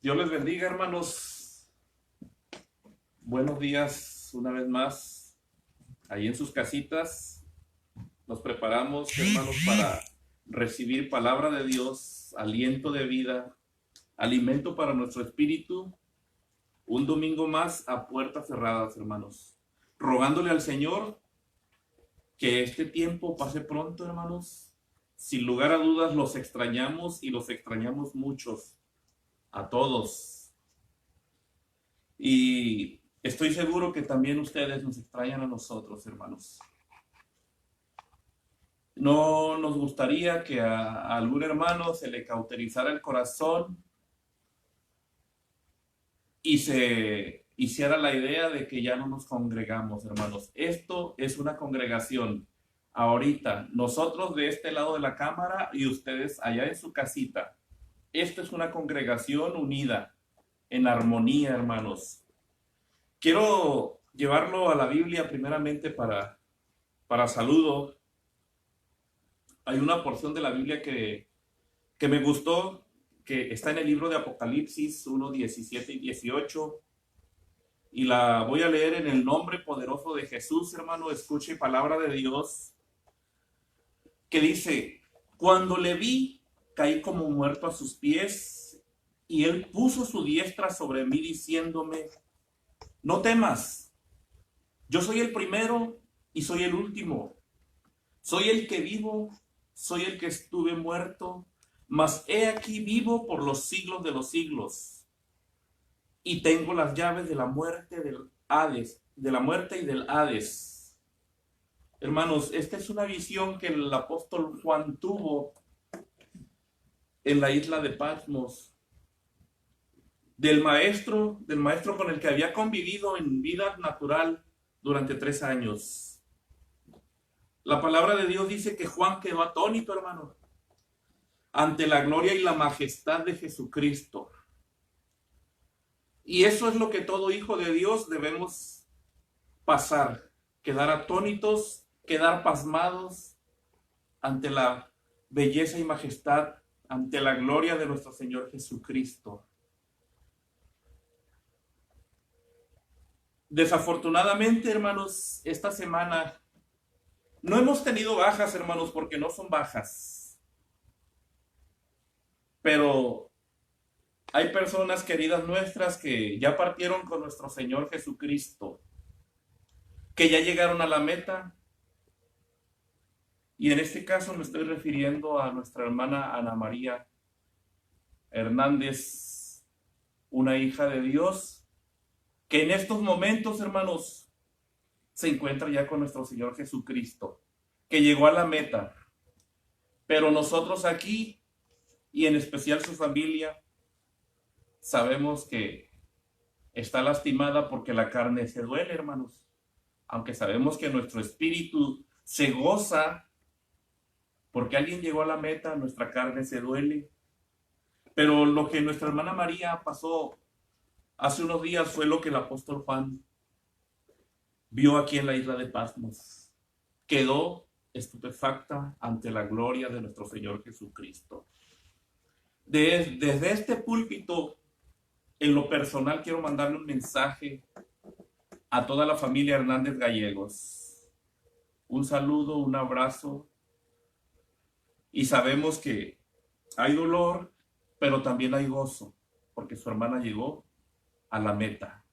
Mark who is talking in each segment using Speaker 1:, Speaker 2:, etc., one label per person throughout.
Speaker 1: Dios les bendiga, hermanos. Buenos días una vez más. Ahí en sus casitas nos preparamos, hermanos, para recibir palabra de Dios, aliento de vida, alimento para nuestro espíritu. Un domingo más a puertas cerradas, hermanos. Rogándole al Señor que este tiempo pase pronto, hermanos. Sin lugar a dudas los extrañamos y los extrañamos muchos, a todos. Y estoy seguro que también ustedes nos extrañan a nosotros, hermanos. No nos gustaría que a algún hermano se le cauterizara el corazón y se hiciera la idea de que ya no nos congregamos, hermanos. Esto es una congregación. Ahorita, nosotros de este lado de la cámara y ustedes allá en su casita. Esto es una congregación unida, en armonía, hermanos. Quiero llevarlo a la Biblia primeramente para saludo. Hay una porción de la Biblia que me gustó, que está en el libro de Apocalipsis 1, 17 y 18. Y la voy a leer en el nombre poderoso de Jesús, hermano. Escuche palabra de Dios que dice: cuando le vi, caí como muerto a sus pies, y él puso su diestra sobre mí diciéndome: no temas, yo soy el primero y soy el último. Soy el que vivo, soy el que estuve muerto, mas he aquí vivo por los siglos de los siglos. Y tengo las llaves de la muerte del Hades, de la muerte y del Hades. Hermanos, esta es una visión que el apóstol Juan tuvo en la isla de Patmos, del maestro con el que había convivido en vida natural durante 3 años. La palabra de Dios dice que Juan quedó atónito, hermano, ante la gloria y la majestad de Jesucristo. Y eso es lo que todo hijo de Dios debemos pasar: quedar atónitos, quedar pasmados ante la belleza y majestad, ante la gloria de nuestro Señor Jesucristo. Desafortunadamente, hermanos, esta semana no hemos tenido bajas, hermanos, porque no son bajas, pero hay personas queridas nuestras que ya partieron con nuestro Señor Jesucristo, que ya llegaron a la meta. Y en este caso me estoy refiriendo a nuestra hermana Ana María Hernández, una hija de Dios, que en estos momentos, hermanos, se encuentra ya con nuestro Señor Jesucristo, que llegó a la meta. Pero nosotros aquí, y en especial su familia, sabemos que está lastimada porque la carne se duele, hermanos. Aunque sabemos que nuestro espíritu se goza porque alguien llegó a la meta, nuestra carne se duele. Pero lo que nuestra hermana María pasó hace unos días fue lo que el apóstol Juan vio aquí en la isla de Patmos. Quedó estupefacta ante la gloria de nuestro Señor Jesucristo. Desde este púlpito, en lo personal, quiero mandarle un mensaje a toda la familia Hernández Gallegos. Un saludo, un abrazo. Y sabemos que hay dolor, pero también hay gozo, porque su hermana llegó a la meta,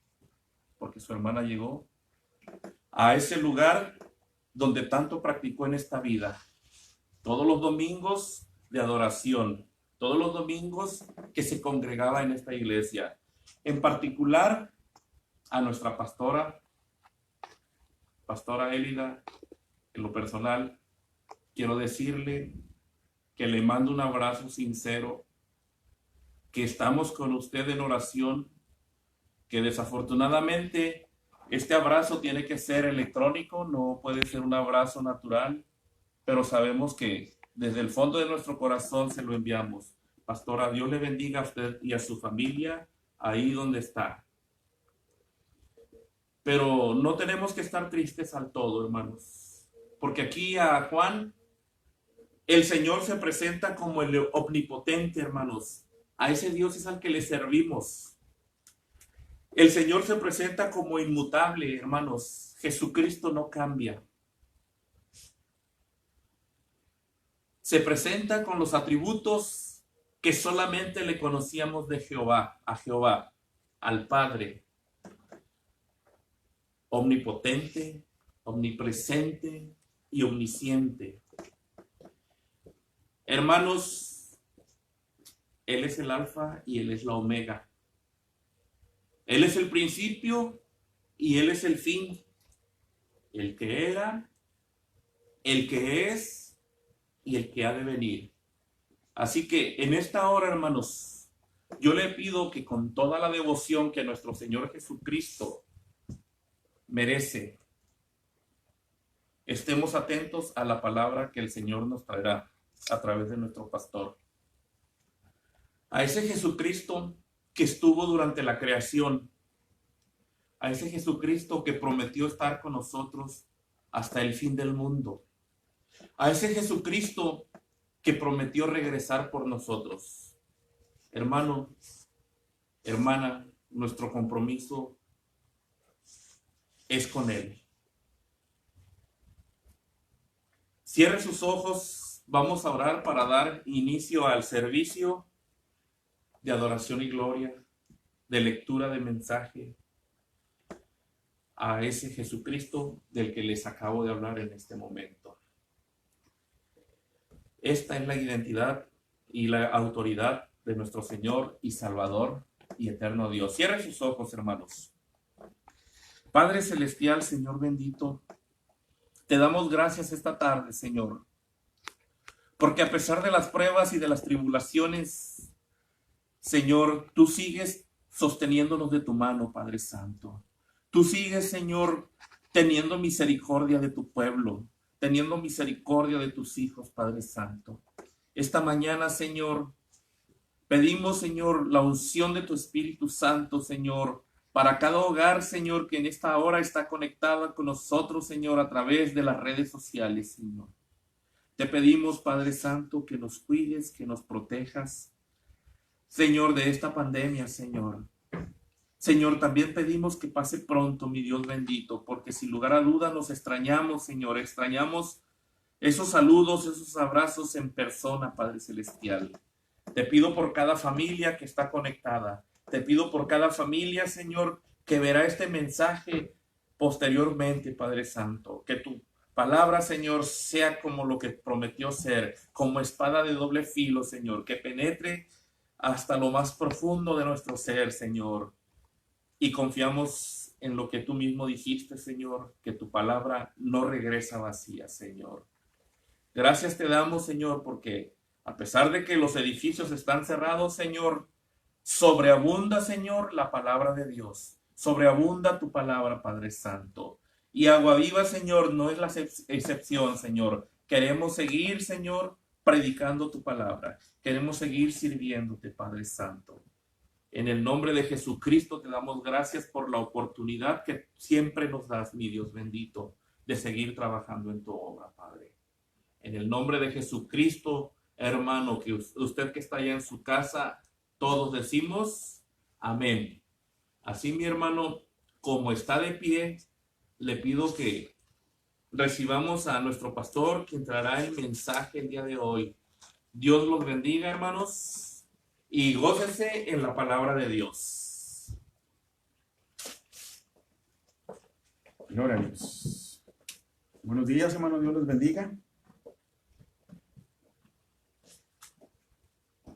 Speaker 1: porque su hermana llegó a ese lugar donde tanto practicó en esta vida. Todos los domingos de adoración, todos los domingos que se congregaba en esta iglesia. En particular a nuestra pastora Élida, en lo personal, quiero decirle que le mando un abrazo sincero, que estamos con usted en oración, que desafortunadamente este abrazo tiene que ser electrónico, no puede ser un abrazo natural, pero sabemos que desde el fondo de nuestro corazón se lo enviamos. Pastora, Dios le bendiga a usted y a su familia ahí donde está. Pero no tenemos que estar tristes al todo, hermanos, porque aquí a Juan el Señor se presenta como el omnipotente, hermanos. A ese Dios es al que le servimos. El Señor se presenta como inmutable, hermanos. Jesucristo no cambia. Se presenta con los atributos que solamente le conocíamos de Jehová, a Jehová, al Padre. Omnipotente, omnipresente y omnisciente. Hermanos, Él es el alfa y Él es la omega. Él es el principio y Él es el fin. El que era, el que es y el que ha de venir. Así que en esta hora, hermanos, yo le pido que con toda la devoción que nuestro Señor Jesucristo merece, estemos atentos a la palabra que el Señor nos traerá a través de nuestro pastor. A ese Jesucristo que estuvo durante la creación, a ese Jesucristo que prometió estar con nosotros hasta el fin del mundo, a ese Jesucristo que prometió regresar por nosotros. Hermano, hermana, nuestro compromiso es con Él. Cierre sus ojos, vamos a orar para dar inicio al servicio de adoración y gloria, de lectura de mensaje a ese Jesucristo del que les acabo de hablar en este momento. Esta es la identidad y la autoridad de nuestro Señor y Salvador y eterno Dios. Cierre sus ojos, hermanos. Padre celestial, Señor bendito, te damos gracias esta tarde, Señor, porque a pesar de las pruebas y de las tribulaciones, Señor, tú sigues sosteniéndonos de tu mano, Padre Santo. Tú sigues, Señor, teniendo misericordia de tu pueblo, teniendo misericordia de tus hijos, Padre Santo. Esta mañana, Señor, pedimos, Señor, la unción de tu Espíritu Santo, Señor, para cada hogar, Señor, que en esta hora está conectada con nosotros, Señor, a través de las redes sociales, Señor. Te pedimos, Padre Santo, que nos cuides, que nos protejas, Señor, de esta pandemia, Señor. Señor, también pedimos que pase pronto, mi Dios bendito, porque sin lugar a duda nos extrañamos, Señor, extrañamos esos saludos, esos abrazos en persona, Padre Celestial. Te pido por cada familia que está conectada. Te pido por cada familia, Señor, que verá este mensaje posteriormente, Padre Santo. Que tu palabra, Señor, sea como lo que prometió ser, como espada de doble filo, Señor, que penetre hasta lo más profundo de nuestro ser, Señor. Y confiamos en lo que tú mismo dijiste, Señor, que tu palabra no regresa vacía, Señor. Gracias te damos, Señor, porque a pesar de que los edificios están cerrados, Señor, sobreabunda, Señor, la palabra de Dios. Sobreabunda tu palabra, Padre Santo. Y Agua Viva, Señor, no es la excepción, Señor. Queremos seguir, Señor, predicando tu palabra. Queremos seguir sirviéndote, Padre Santo. En el nombre de Jesucristo te damos gracias por la oportunidad que siempre nos das, mi Dios bendito, de seguir trabajando en tu obra, Padre. En el nombre de Jesucristo, hermano, que usted que está allá en su casa, todos decimos amén. Así, mi hermano, como está de pie, le pido que recibamos a nuestro pastor, que entrará el mensaje el día de hoy. Dios los bendiga, hermanos, y gócese en la palabra de Dios.
Speaker 2: Gloria a Dios. Buenos días, hermanos, Dios los bendiga.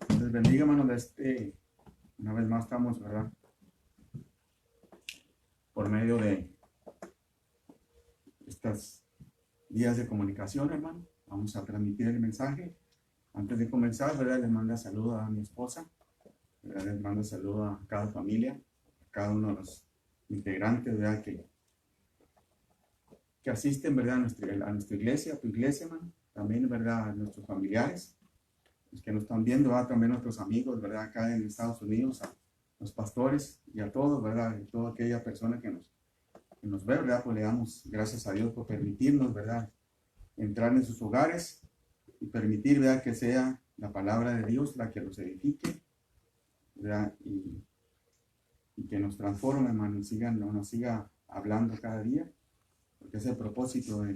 Speaker 2: Les bendiga, hermanos, una vez más estamos, ¿verdad? Por medio de estas vías de comunicación, hermano, vamos a transmitir el mensaje. Antes de comenzar, ¿verdad? Les mando saludo a mi esposa, ¿verdad? Les mando saludo a cada familia, a cada uno de los integrantes, ¿verdad? Que asisten, ¿verdad? A nuestra iglesia, a tu iglesia, hermano. También, ¿verdad? A nuestros familiares, los que nos están viendo, ¿verdad? También a nuestros amigos, ¿verdad? Acá en Estados Unidos, a los pastores y a todos, ¿verdad? Y toda aquella persona que nos ve, ¿verdad? Pues le damos gracias a Dios por permitirnos, ¿verdad? Entrar en sus hogares y permitir, ¿verdad? Que sea la palabra de Dios la que los edifique ¿verdad? Y que nos transforme, hermano, nos siga hablando cada día, porque es el propósito de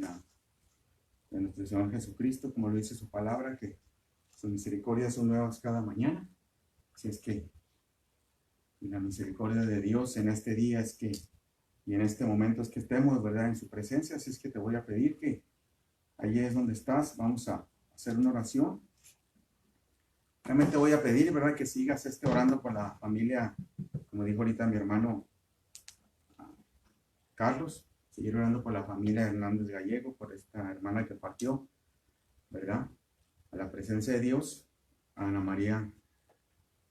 Speaker 2: nuestro Señor Jesucristo, como lo dice su palabra, que sus misericordias son nuevas cada mañana. Así es que, y la misericordia de Dios en este día es que, y en este momento es que estemos, ¿verdad?, en su presencia. Así es que te voy a pedir que allí es donde estás, vamos a hacer una oración. Realmente voy a pedir, ¿verdad?, que sigas orando por la familia, como dijo ahorita mi hermano Carlos, seguir orando por la familia Hernández Gallego, por esta hermana que partió, ¿verdad?, a la presencia de Dios, a Ana María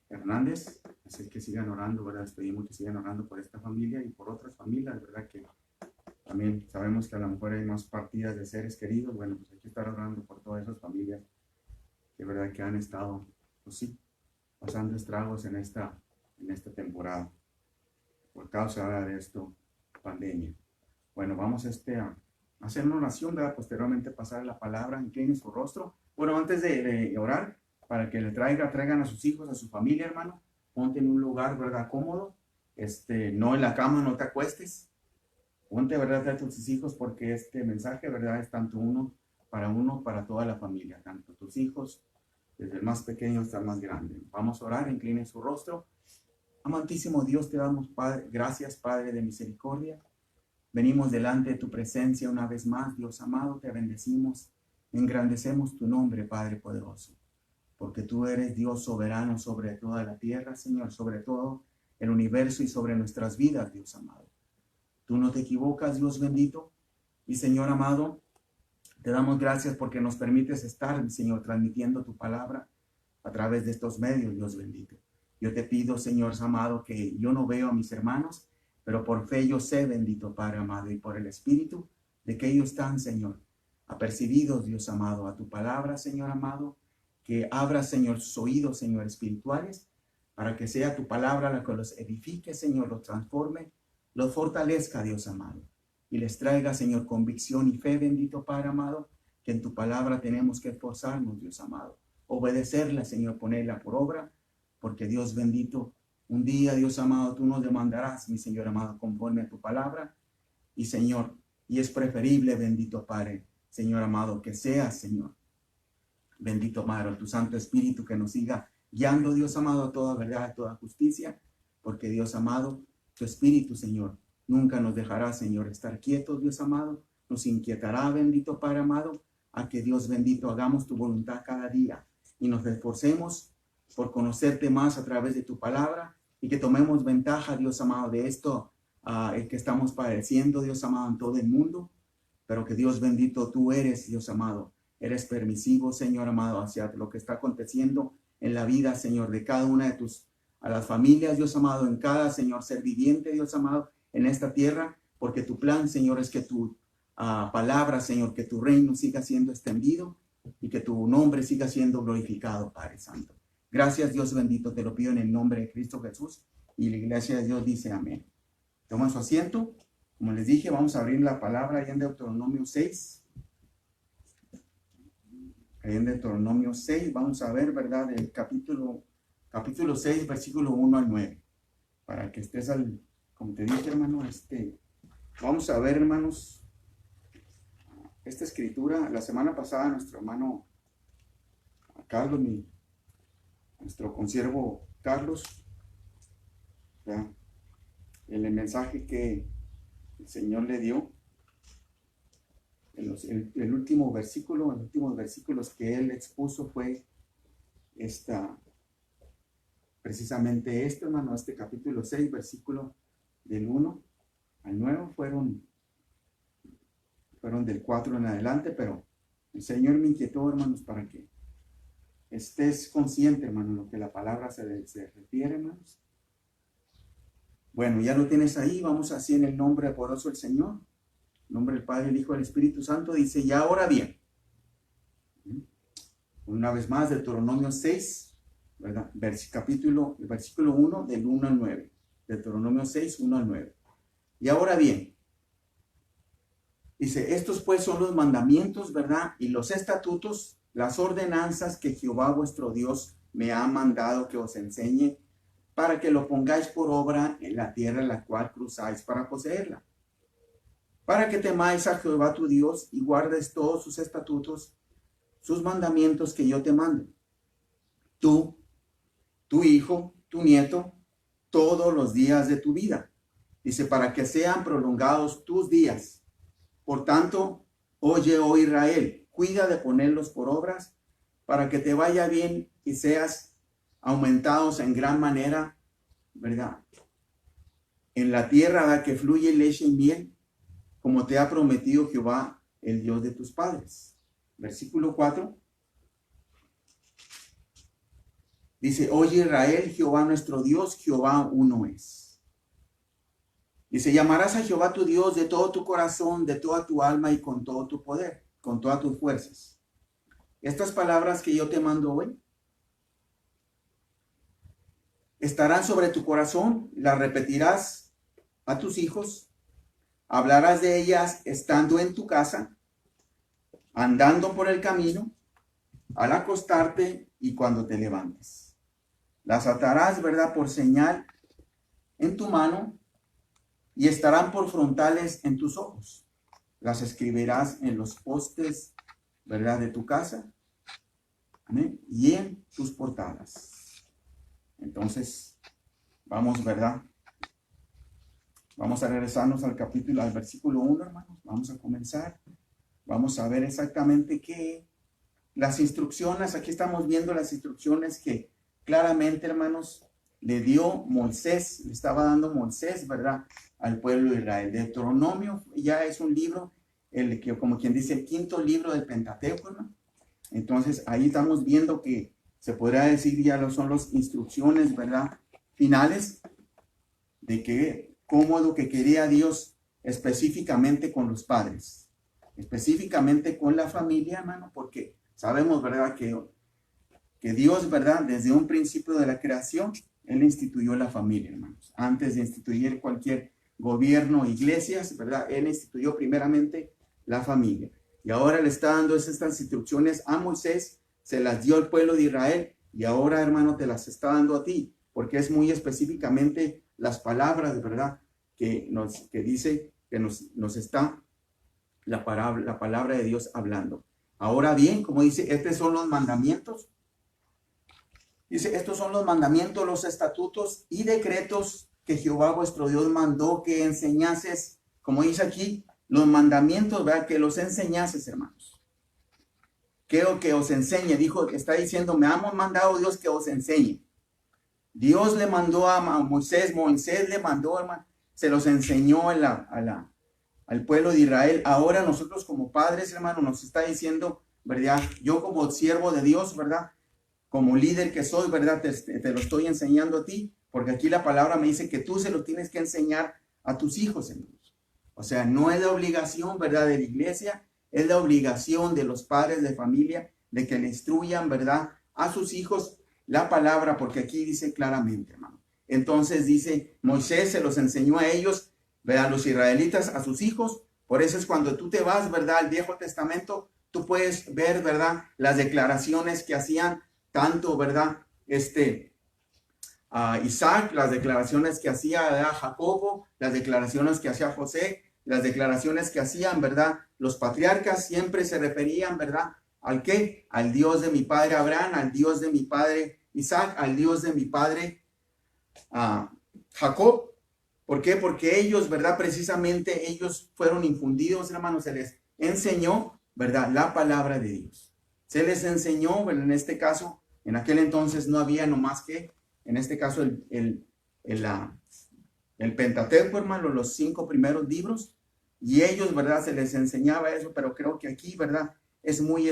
Speaker 2: Hernández. Así que sigan orando, ¿verdad? Les pedimos que sigan orando por esta familia y por otras familias, ¿verdad? Que también sabemos que a lo mejor hay más partidas de seres queridos. Bueno, pues hay que estar orando por todas esas familias que, ¿verdad?, que han estado, pues sí, pasando estragos en esta temporada por causa de esto, pandemia. Bueno, vamos a hacer una oración, ¿verdad? Posteriormente pasar la palabra, inclinen su rostro. Bueno, antes de orar, para que le traigan a sus hijos, a su familia, hermano, ponte en un lugar, ¿verdad?, cómodo, no en la cama, no te acuestes, ponte, ¿verdad?, a tus hijos, porque este mensaje, ¿verdad?, es tanto para toda la familia, tanto tus hijos, desde el más pequeño hasta el más grande. Vamos a orar, inclinen su rostro. Amantísimo Dios, te damos, Padre, gracias, Padre de misericordia. Venimos delante de tu presencia una vez más, Dios amado, te bendecimos, engrandecemos tu nombre, Padre poderoso, porque tú eres Dios soberano sobre toda la tierra, Señor, sobre todo el universo y sobre nuestras vidas, Dios amado. Tú no te equivocas, Dios bendito, y Señor amado, te damos gracias porque nos permites estar, Señor, transmitiendo tu palabra a través de estos medios, Dios bendito. Yo te pido, Señor amado, que yo no veo a mis hermanos, pero por fe yo sé, bendito Padre amado, y por el Espíritu, de que ellos están, Señor, apercibidos, Dios amado, a tu palabra, Señor amado, que abra, Señor, sus oídos, Señor, espirituales, para que sea tu palabra la que los edifique, Señor, los transforme, los fortalezca, Dios amado, y les traiga, Señor, convicción y fe, bendito Padre amado, que en tu palabra tenemos que esforzarnos, Dios amado, obedecerla, Señor, ponerla por obra, porque Dios bendito, un día, Dios amado, tú nos demandarás, mi Señor amado, conforme a tu palabra, y Señor, y es preferible, bendito Padre, Señor amado, que seas, Señor, bendito Padre, tu Santo Espíritu que nos siga guiando, Dios amado, a toda verdad, a toda justicia, porque Dios amado, tu Espíritu, Señor, nunca nos dejará, Señor, estar quietos, Dios amado, nos inquietará, bendito Padre amado, a que Dios bendito hagamos tu voluntad cada día y nos esforcemos por conocerte más a través de tu palabra y que tomemos ventaja, Dios amado, de esto que estamos padeciendo, Dios amado, en todo el mundo, pero que Dios bendito, tú eres, Dios amado, eres permisivo, Señor amado, hacia lo que está aconteciendo en la vida, Señor, de cada una de a las familias, Dios amado, en cada, Señor, ser viviente, Dios amado, en esta tierra, porque tu plan, Señor, es que tu palabra, Señor, que tu reino siga siendo extendido y que tu nombre siga siendo glorificado, Padre Santo. Gracias, Dios bendito, te lo pido en el nombre de Cristo Jesús, y la iglesia de Dios dice amén. Toman su asiento. Como les dije, vamos a abrir la palabra ahí en Deuteronomio 6. Ahí en Deuteronomio 6 vamos a ver, ¿verdad?, el capítulo 6, versículo 1 al 9. Para que estés como te dije, hermano, vamos a ver, hermanos, esta escritura. La semana pasada nuestro hermano Carlos, nuestro consiervo Carlos, ¿verdad?, el mensaje que el Señor le dio, el último versículo, los últimos versículos que él expuso fue precisamente hermano, capítulo 6, versículo del 1 al 9, fueron del 4 en adelante, pero el Señor me inquietó, hermanos, para que estés consciente, hermano, lo que la palabra se refiere, hermanos. Bueno, ya lo tienes ahí, vamos así en el nombre poderoso del Señor, en nombre del Padre, el Hijo y el Espíritu Santo, dice, y ahora bien, una vez más, Deuteronomio 6, ¿verdad? Versículo 1, del 1 al 9, Deuteronomio 6, 1 al 9. Y ahora bien, dice, estos pues son los mandamientos, ¿verdad?, y los estatutos, las ordenanzas que Jehová vuestro Dios me ha mandado que os enseñe para que lo pongáis por obra en la tierra en la cual cruzáis para poseerla. Para que temáis a Jehová tu Dios y guardes todos sus estatutos, sus mandamientos que yo te mando. Tú, tu hijo, tu nieto, todos los días de tu vida. Dice, para que sean prolongados tus días. Por tanto, oye, oh Israel, cuida de ponerlos por obras, para que te vaya bien y seas aumentados en gran manera, ¿verdad? En la tierra que fluye leche y miel, como te ha prometido Jehová, el Dios de tus padres. Versículo 4. Dice, oye Israel, Jehová nuestro Dios, Jehová uno es. Dice, llamarás a Jehová tu Dios de todo tu corazón, de toda tu alma y con todo tu poder, con todas tus fuerzas. Estas palabras que yo te mando hoy estarán sobre tu corazón, las repetirás a tus hijos, hablarás de ellas estando en tu casa, andando por el camino, al acostarte y cuando te levantes. Las atarás, ¿verdad?, por señal en tu mano y estarán por frontales en tus ojos. Las escribirás en los postes, ¿verdad?, de tu casa. ¿Amén? Y en tus portadas. Entonces, vamos, ¿verdad? Vamos a regresarnos al capítulo, al versículo 1, hermanos. Vamos a comenzar. Vamos a ver exactamente qué. Las instrucciones, aquí estamos viendo las instrucciones que claramente, hermanos, le dio Moisés, le estaba dando Moisés, ¿verdad?, al pueblo de Israel. Deuteronomio ya es un libro, el que, como quien dice, el quinto libro del Pentateuco, ¿no? Entonces, ahí estamos viendo que se podrá decir ya son las instrucciones, ¿verdad?, finales de que cómo es lo que quería Dios específicamente con los padres, específicamente con la familia, hermano, porque sabemos, ¿verdad?, que Dios, ¿verdad?, desde un principio de la creación, Él instituyó la familia, hermanos. Antes de instituir cualquier gobierno, iglesias, ¿verdad?, Él instituyó primeramente la familia. Y ahora le está dando estas instrucciones a Moisés, se las dio al pueblo de Israel, y ahora, hermano, te las está dando a ti, porque es muy específicamente las palabras, ¿verdad?, que dice, que nos está la palabra de Dios hablando. Ahora bien, como dice, estos son los mandamientos. Dice, estos son los mandamientos, los estatutos y decretos que Jehová vuestro Dios mandó que enseñases, como dice aquí, los mandamientos, ¿verdad?, que los enseñases, hermanos. Que os enseñe, está diciendo, me ha mandado Dios que os enseñe. Dios le mandó a Moisés, Moisés le mandó, hermano, se los enseñó al pueblo de Israel. Ahora nosotros como padres, hermano, nos está diciendo, ¿verdad? Yo como siervo de Dios, ¿verdad?, como líder que soy, ¿verdad?, te lo estoy enseñando a ti, porque aquí la palabra me dice que tú se lo tienes que enseñar a tus hijos, hermanos. O sea, no es la obligación, ¿verdad?, de la iglesia, es la obligación de los padres de familia de que le instruyan, ¿verdad?, a sus hijos la palabra, porque aquí dice claramente, hermano. Entonces dice, Moisés se los enseñó a ellos, ¿verdad?, a los israelitas, a sus hijos. Por eso es cuando tú te vas, ¿verdad?, al Viejo Testamento, tú puedes ver, ¿verdad?, las declaraciones que hacían tanto, ¿verdad?, Isaac, las declaraciones que hacía, ¿verdad?, Jacobo, las declaraciones que hacía José, las declaraciones que hacían, ¿verdad?, los patriarcas siempre se referían, ¿verdad?, ¿al qué? Al Dios de mi padre Abraham, al Dios de mi padre Isaac, al Dios de mi padre Jacob. ¿Por qué? Porque ellos, ¿verdad?, precisamente ellos fueron infundidos, hermanos, se les enseñó, ¿verdad?, la palabra de Dios. Se les enseñó, bueno, en este caso, en aquel entonces no había nomás que, en este caso, el Pentateuco, hermano, los 5 primeros libros, y ellos, ¿verdad?, se les enseñaba eso, pero creo que aquí, ¿verdad?, es muy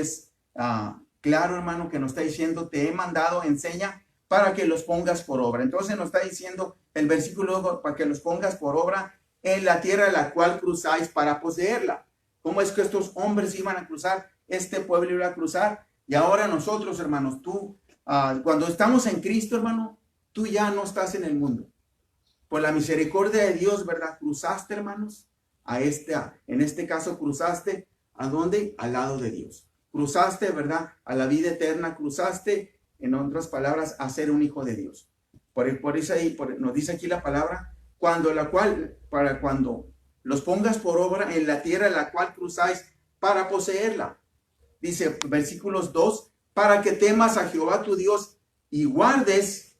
Speaker 2: claro, hermano, que nos está diciendo, te he mandado, enseña, para que los pongas por obra. Entonces nos está diciendo el versículo, para que los pongas por obra en la tierra la cual cruzáis para poseerla. ¿Cómo es que estos hombres iban a cruzar? Este pueblo iba a cruzar. Y ahora nosotros, hermanos, tú, cuando estamos en Cristo, hermano, tú ya no estás en el mundo. Por la misericordia de Dios, ¿verdad?, cruzaste, hermanos, en este caso cruzaste, ¿a dónde? Al lado de Dios. Cruzaste, ¿verdad?, a la vida eterna, cruzaste, en otras palabras, a ser un hijo de Dios. Por eso ahí, nos dice aquí la palabra, para cuando los pongas por obra en la tierra en la cual cruzáis para poseerla. Dice versículos 2, para que temas a Jehová tu Dios y guardes.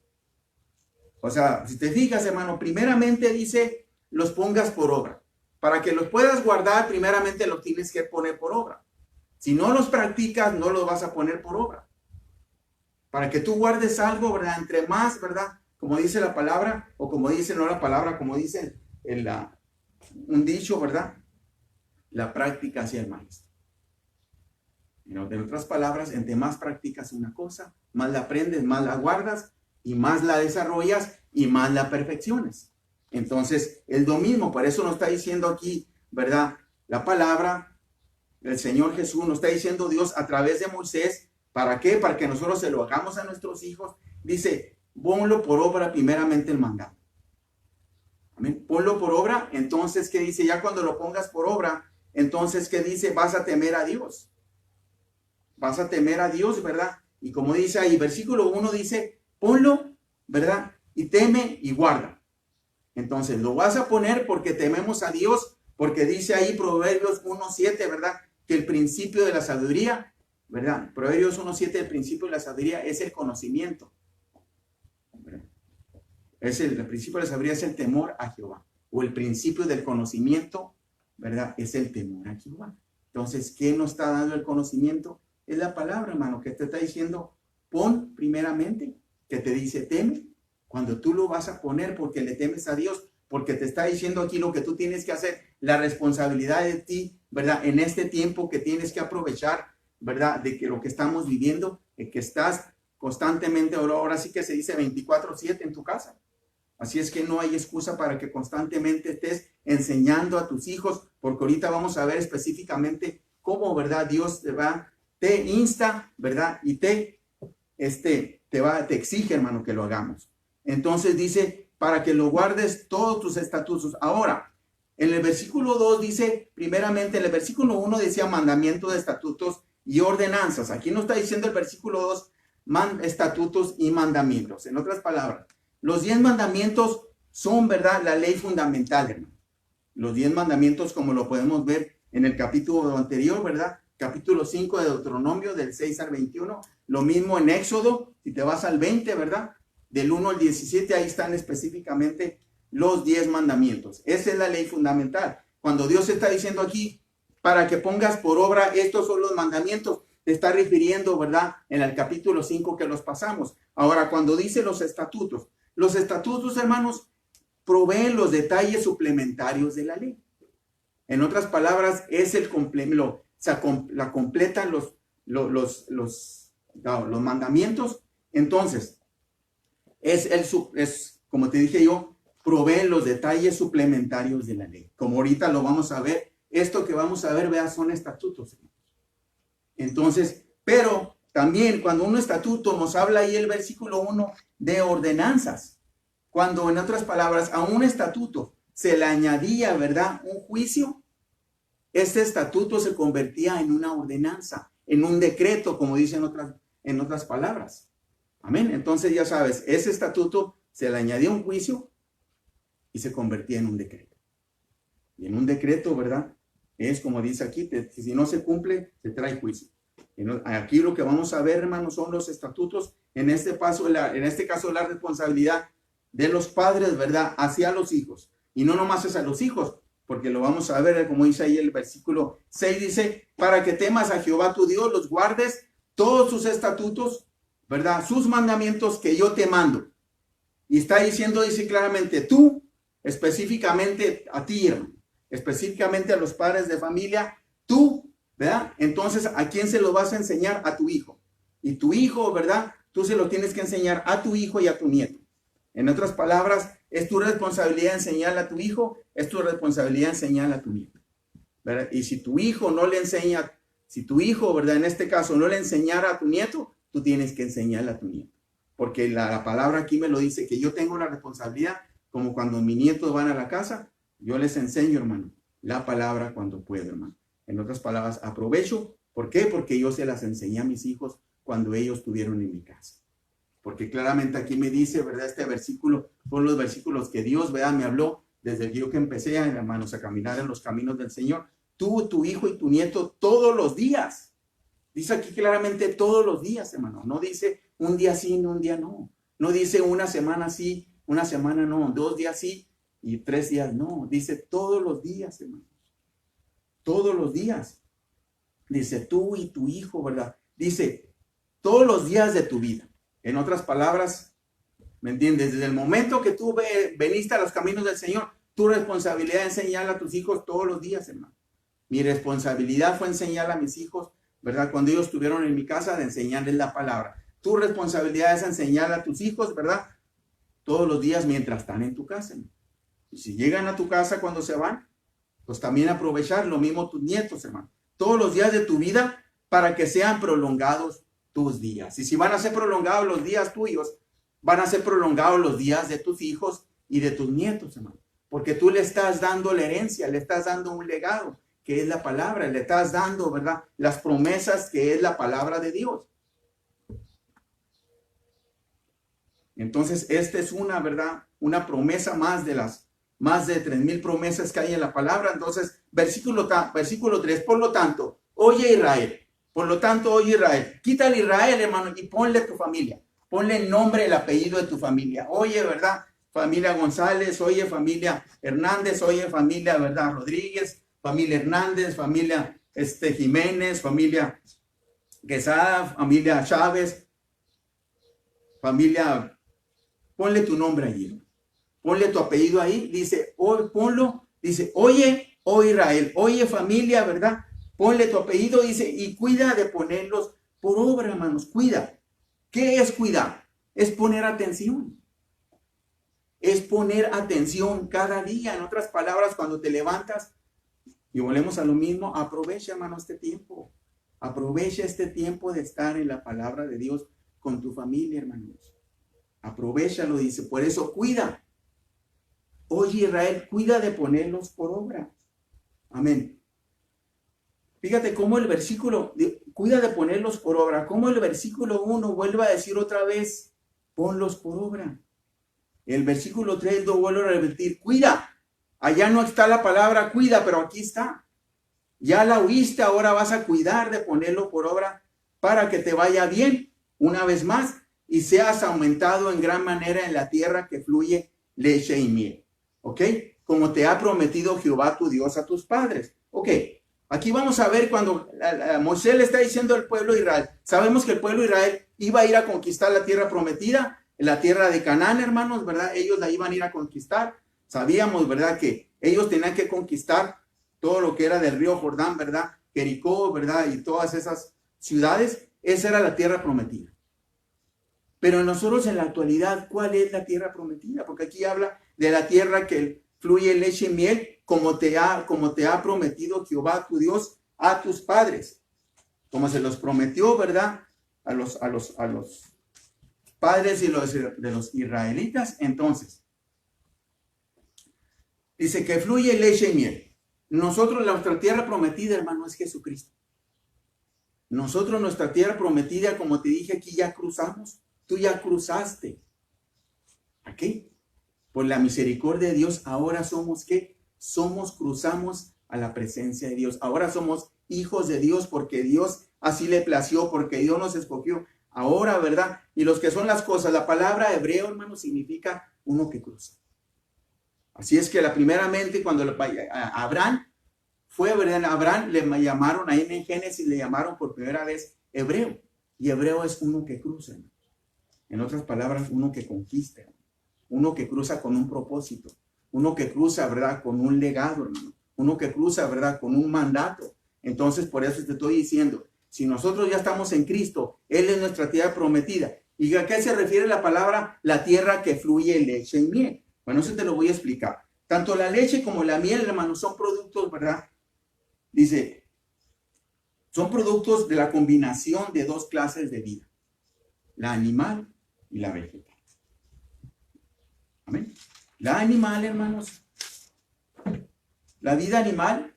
Speaker 2: O sea, si te fijas, hermano, primeramente dice, los pongas por obra. Para que los puedas guardar, primeramente los tienes que poner por obra. Si no los practicas, no los vas a poner por obra. Para que tú guardes algo, ¿verdad? Entre más, ¿verdad? Como dice la palabra, o como dice, no la palabra, como dice un dicho, ¿verdad? La práctica hacia el maestro. En otras palabras, entre más practicas una cosa, más la aprendes, más la guardas, y más la desarrollas, y más la perfecciones. Entonces, es lo mismo, por eso nos está diciendo aquí, ¿verdad? La palabra, el Señor Jesús, nos está diciendo Dios a través de Moisés, ¿para qué? Para que nosotros se lo hagamos a nuestros hijos. Dice, ponlo por obra primeramente el mandato. Amén. Ponlo por obra, entonces, ¿qué dice? Ya cuando lo pongas por obra, entonces, ¿qué dice? Vas a temer a Dios. Vas a temer a Dios, ¿verdad? Y como dice ahí, versículo 1 dice, ponlo, ¿verdad? Y teme y guarda. Entonces, lo vas a poner porque tememos a Dios, porque dice ahí Proverbios 1:7, ¿verdad? Que el principio de la sabiduría, ¿verdad? Proverbios 1:7, el principio de la sabiduría es el conocimiento. El principio de la sabiduría es el temor a Jehová. O el principio del conocimiento, ¿verdad? Es el temor a Jehová. Entonces, ¿qué nos está dando el conocimiento? Es la palabra, hermano, que te está diciendo, pon primeramente, que te dice teme, cuando tú lo vas a poner porque le temes a Dios, porque te está diciendo aquí lo que tú tienes que hacer, la responsabilidad de ti, ¿verdad? En este tiempo que tienes que aprovechar, ¿verdad? De que lo que estamos viviendo, que estás constantemente, ahora sí que se dice 24/7 en tu casa. Así es que no hay excusa para que constantemente estés enseñando a tus hijos, porque ahorita vamos a ver específicamente cómo, ¿verdad? Dios te insta, ¿verdad? Y te exige, hermano, que lo hagamos. Entonces dice, para que lo guardes todos tus estatutos. Ahora, en el versículo 2 dice, primeramente, en el versículo 1 decía mandamientos, estatutos y ordenanzas. Aquí no está diciendo el versículo 2, estatutos y mandamientos. En otras palabras, los 10 mandamientos son, ¿verdad? La ley fundamental, hermano. Los 10 mandamientos, como lo podemos ver en el capítulo anterior, ¿verdad? Capítulo 5 de Deuteronomio, del 6 al 21. Lo mismo en Éxodo, si te vas al 20, ¿verdad? Del 1 al 17, ahí están específicamente los 10 mandamientos. Esa es la ley fundamental. Cuando Dios está diciendo aquí, para que pongas por obra, estos son los mandamientos, te está refiriendo, ¿verdad? En el capítulo 5 que los pasamos. Ahora, cuando dice los estatutos, hermanos, proveen los detalles suplementarios de la ley. En otras palabras, es el complemento, la completan los mandamientos. Entonces, es como te dije yo, proveen los detalles suplementarios de la ley. Como ahorita lo vamos a ver, esto que vamos a ver, vea, son estatutos. Entonces, pero también cuando un estatuto nos habla ahí el versículo 1 de ordenanzas, cuando en otras palabras a un estatuto se le añadía, ¿verdad?, un juicio, este estatuto se convertía en una ordenanza, en un decreto, como dicen en otras palabras. Amén. Entonces ya sabes, ese estatuto se le añadía un juicio y se convertía en un decreto. Y en un decreto, ¿verdad? Es como dice aquí, si no se cumple, se trae juicio. Aquí lo que vamos a ver, hermanos, son los estatutos. En este caso, la responsabilidad de los padres, ¿verdad? Hacia los hijos. Y no nomás es a los hijos, porque lo vamos a ver, como dice ahí el versículo 6, dice, para que temas a Jehová tu Dios, los guardes todos sus estatutos, ¿verdad? Sus mandamientos que yo te mando. Y está diciendo, dice claramente, tú, específicamente a ti, hermano, específicamente a los padres de familia, tú, ¿verdad? Entonces, ¿a quién se lo vas a enseñar? A tu hijo. Y tu hijo, ¿verdad? Tú se lo tienes que enseñar a tu hijo y a tu nieto. En otras palabras, es tu responsabilidad enseñarle a tu hijo, es tu responsabilidad enseñarle a tu nieto, ¿verdad? Y si tu hijo no le enseña, si tu hijo, ¿verdad? En este caso no le enseñara a tu nieto, tú tienes que enseñarle a tu nieto. Porque la palabra aquí me lo dice, que yo tengo la responsabilidad, como cuando mis nietos van a la casa, yo les enseño, hermano, la palabra cuando puedo, hermano. En otras palabras, aprovecho. ¿Por qué? Porque yo se las enseñé a mis hijos cuando ellos estuvieron en mi casa. porque claramente aquí me dice, ¿verdad? Este versículo, son los versículos que Dios, ¿verdad? Me habló desde el día que empecé, hermanos, a caminar en los caminos del Señor. Tú, tu hijo y tu nieto todos los días. Dice aquí claramente todos los días, hermano. No dice un día sí, un día no. No dice una semana sí, una semana no. 2 días sí y 3 días no. Dice todos los días, hermano. Todos los días. Dice tú y tu hijo, ¿verdad? Dice todos los días de tu vida. En otras palabras, ¿me entiendes? Desde el momento que tú veniste a los caminos del Señor, tu responsabilidad es enseñarle a tus hijos todos los días, hermano. Mi responsabilidad fue enseñarle a mis hijos, ¿verdad? Cuando ellos estuvieron en mi casa, de enseñarles la palabra. Tu responsabilidad es enseñarle a tus hijos, ¿verdad? Todos los días mientras están en tu casa, hermano. Y si llegan a tu casa cuando se van, pues también aprovechar lo mismo tus nietos, hermano. Todos los días de tu vida para que sean prolongados tus días. Y si van a ser prolongados los días tuyos, van a ser prolongados los días de tus hijos y de tus nietos, hermano. Porque tú le estás dando la herencia, le estás dando un legado, que es la palabra, le estás dando, ¿verdad? Las promesas, que es la palabra de Dios. Entonces, esta es una, ¿verdad? Una promesa más de las más de 3,000 promesas que hay en la palabra. Entonces, versículo 3, por lo tanto, oye Israel, quítale Israel, hermano, y ponle tu familia, ponle el nombre, el apellido de tu familia. Oye, ¿verdad? Familia González, oye, familia Hernández, oye, familia, ¿verdad? Rodríguez, familia Hernández, familia Jiménez, familia Quesada, familia Chávez, familia, ponle tu nombre allí, ponle tu apellido ahí, dice, ponlo, dice, oye, oh Israel, oye familia, ¿verdad? Ponle tu apellido, dice, y cuida de ponerlos por obra, hermanos, cuida. ¿Qué es cuidar? Es poner atención. Es poner atención cada día. En otras palabras, cuando te levantas, y volvemos a lo mismo, aprovecha, hermano, este tiempo. Aprovecha este tiempo de estar en la palabra de Dios con tu familia, hermanos. Aprovechalo, dice, por eso cuida. Oye, Israel, cuida de ponerlos por obra. Amén. Fíjate cómo el versículo, cuida de ponerlos por obra, cómo el versículo 1 vuelve a decir otra vez, ponlos por obra. El versículo 3 lo vuelve a repetir, cuida. Allá no está la palabra cuida, pero aquí está. Ya la oíste, ahora vas a cuidar de ponerlo por obra para que te vaya bien una vez más y seas aumentado en gran manera en la tierra que fluye leche y miel. ¿Ok? Como te ha prometido Jehová tu Dios a tus padres. Ok, aquí vamos a ver cuando Moisés le está diciendo al pueblo de Israel. Sabemos que el pueblo de Israel iba a ir a conquistar la tierra prometida, la tierra de Canaán, hermanos, ¿verdad? Ellos la iban a ir a conquistar. Sabíamos, ¿verdad? Que ellos tenían que conquistar todo lo que era del río Jordán, ¿verdad? Jericó, ¿verdad? Y todas esas ciudades. Esa era la tierra prometida. Pero nosotros en la actualidad, ¿cuál es la tierra prometida? Porque aquí habla de la tierra que fluye leche y miel, como te ha prometido Jehová tu Dios a tus padres. Como se los prometió, ¿verdad? A los padres de los israelitas. Entonces, dice que fluye leche y miel. Nosotros, nuestra tierra prometida, hermano, es Jesucristo. Nosotros, nuestra tierra prometida, como te dije aquí, ya cruzamos. Tú ya cruzaste. ¿Aquí? Por la misericordia de Dios, ahora somos ¿qué? Cruzamos a la presencia de Dios. Ahora somos hijos de Dios porque Dios así le plació, porque Dios nos escogió. Ahora, ¿verdad? Y los que son las cosas, la palabra hebreo, hermano, significa uno que cruza. Así es que primeramente cuando Abraham fue, ¿verdad? Abraham le llamaron ahí en Génesis, le llamaron por primera vez hebreo. Y hebreo es uno que cruza, hermano. En otras palabras, uno que conquista, uno que cruza con un propósito, uno que cruza, ¿verdad? Con un legado, hermano. Uno que cruza, ¿verdad? Con un mandato. Entonces, por eso te estoy diciendo, si nosotros ya estamos en Cristo, Él es nuestra tierra prometida. ¿Y a qué se refiere la palabra? La tierra que fluye leche y miel. Bueno, eso te lo voy a explicar. Tanto la leche como la miel, hermano, son productos, ¿verdad? Dice, son productos de la combinación de dos clases de vida. La animal y la vegetal. Amén. La animal, hermanos, la vida animal,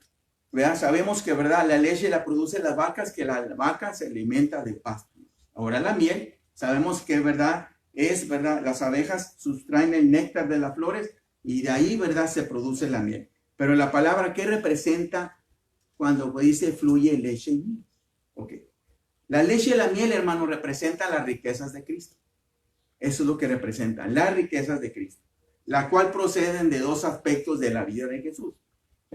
Speaker 2: ¿verdad? Sabemos que, ¿verdad? La leche la producen las vacas, que la vaca se alimenta de pasto. Ahora la miel, sabemos que, ¿verdad? es, ¿verdad? Las abejas sustraen el néctar de las flores y de ahí, ¿verdad? Se produce la miel. Pero la palabra, ¿qué representa cuando dice fluye leche y miel? Ok. La leche y la miel, hermano, representan las riquezas de Cristo. Eso es lo que representan, las riquezas de Cristo, la cual proceden de dos aspectos de la vida de Jesús.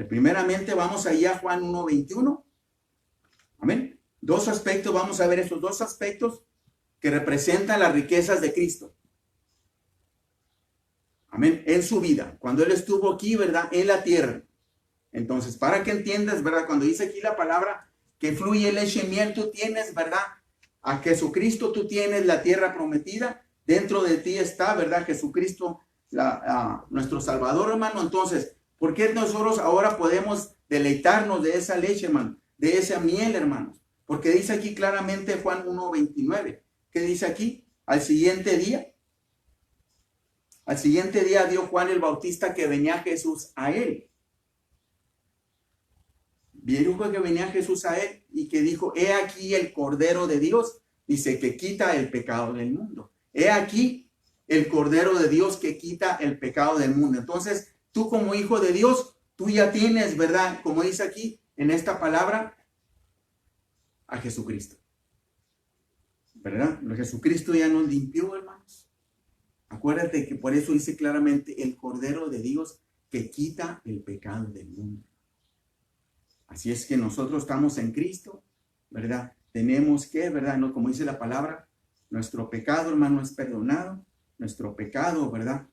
Speaker 2: Primeramente, vamos allá a Juan 1:21. Amén. Dos aspectos, vamos a ver esos dos aspectos que representan las riquezas de Cristo. Amén. En su vida, cuando Él estuvo aquí, ¿verdad? En la tierra. Entonces, para que entiendas, ¿verdad? Cuando dice aquí la palabra que fluye leche y miel, tú tienes, ¿verdad? A Jesucristo, tú tienes la tierra prometida. Dentro de ti está, ¿verdad? Jesucristo, nuestro Salvador, hermano. Entonces, ¿por qué nosotros ahora podemos deleitarnos de esa leche, hermano? De esa miel, hermanos. Porque dice aquí claramente Juan 1:29. ¿Qué dice aquí? Al siguiente día vio Juan el Bautista que venía Jesús a él. Vieron que venía Jesús a él y que dijo, he aquí el Cordero de Dios, dice, que quita el pecado del mundo. He aquí el Cordero de Dios que quita el pecado del mundo. Entonces, tú como hijo de Dios, tú ya tienes, ¿verdad? Como dice aquí en esta palabra, a Jesucristo. ¿Verdad? Jesucristo ya nos limpió, hermanos. Acuérdate que por eso dice claramente el Cordero de Dios que quita el pecado del mundo. Así es que nosotros estamos en Cristo, ¿verdad? Tenemos que, ¿verdad? No, como dice la palabra, nuestro pecado, hermano, es perdonado. Nuestro pecado, ¿verdad?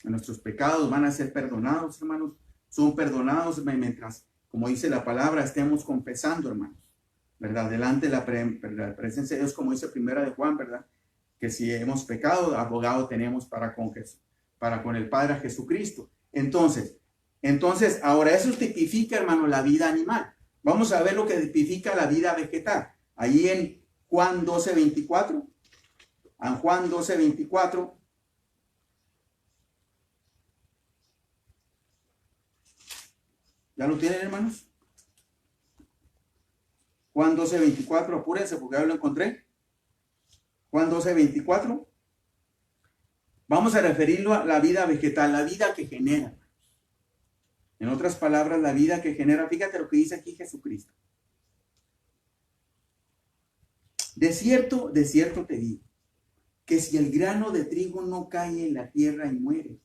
Speaker 2: Nuestros pecados van a ser perdonados, hermanos. Son perdonados mientras, como dice la palabra, estemos confesando, hermanos, ¿verdad? Delante de la presencia de Dios, como dice primera de Juan, ¿verdad? Que si hemos pecado, abogado tenemos para con el Padre a Jesucristo. Entonces, ahora eso tipifica, hermano, la vida animal. Vamos a ver lo que tipifica la vida vegetal. Ahí en Juan 12:24. En Juan 12:24. ¿Ya lo tienen, hermanos? Juan 12:24, apúrense porque ya lo encontré. Juan 12:24. Vamos a referirlo a la vida vegetal, la vida que genera. En otras palabras, la vida que genera, fíjate lo que dice aquí Jesucristo. De cierto te digo, que si el grano de trigo no cae en la tierra y muere,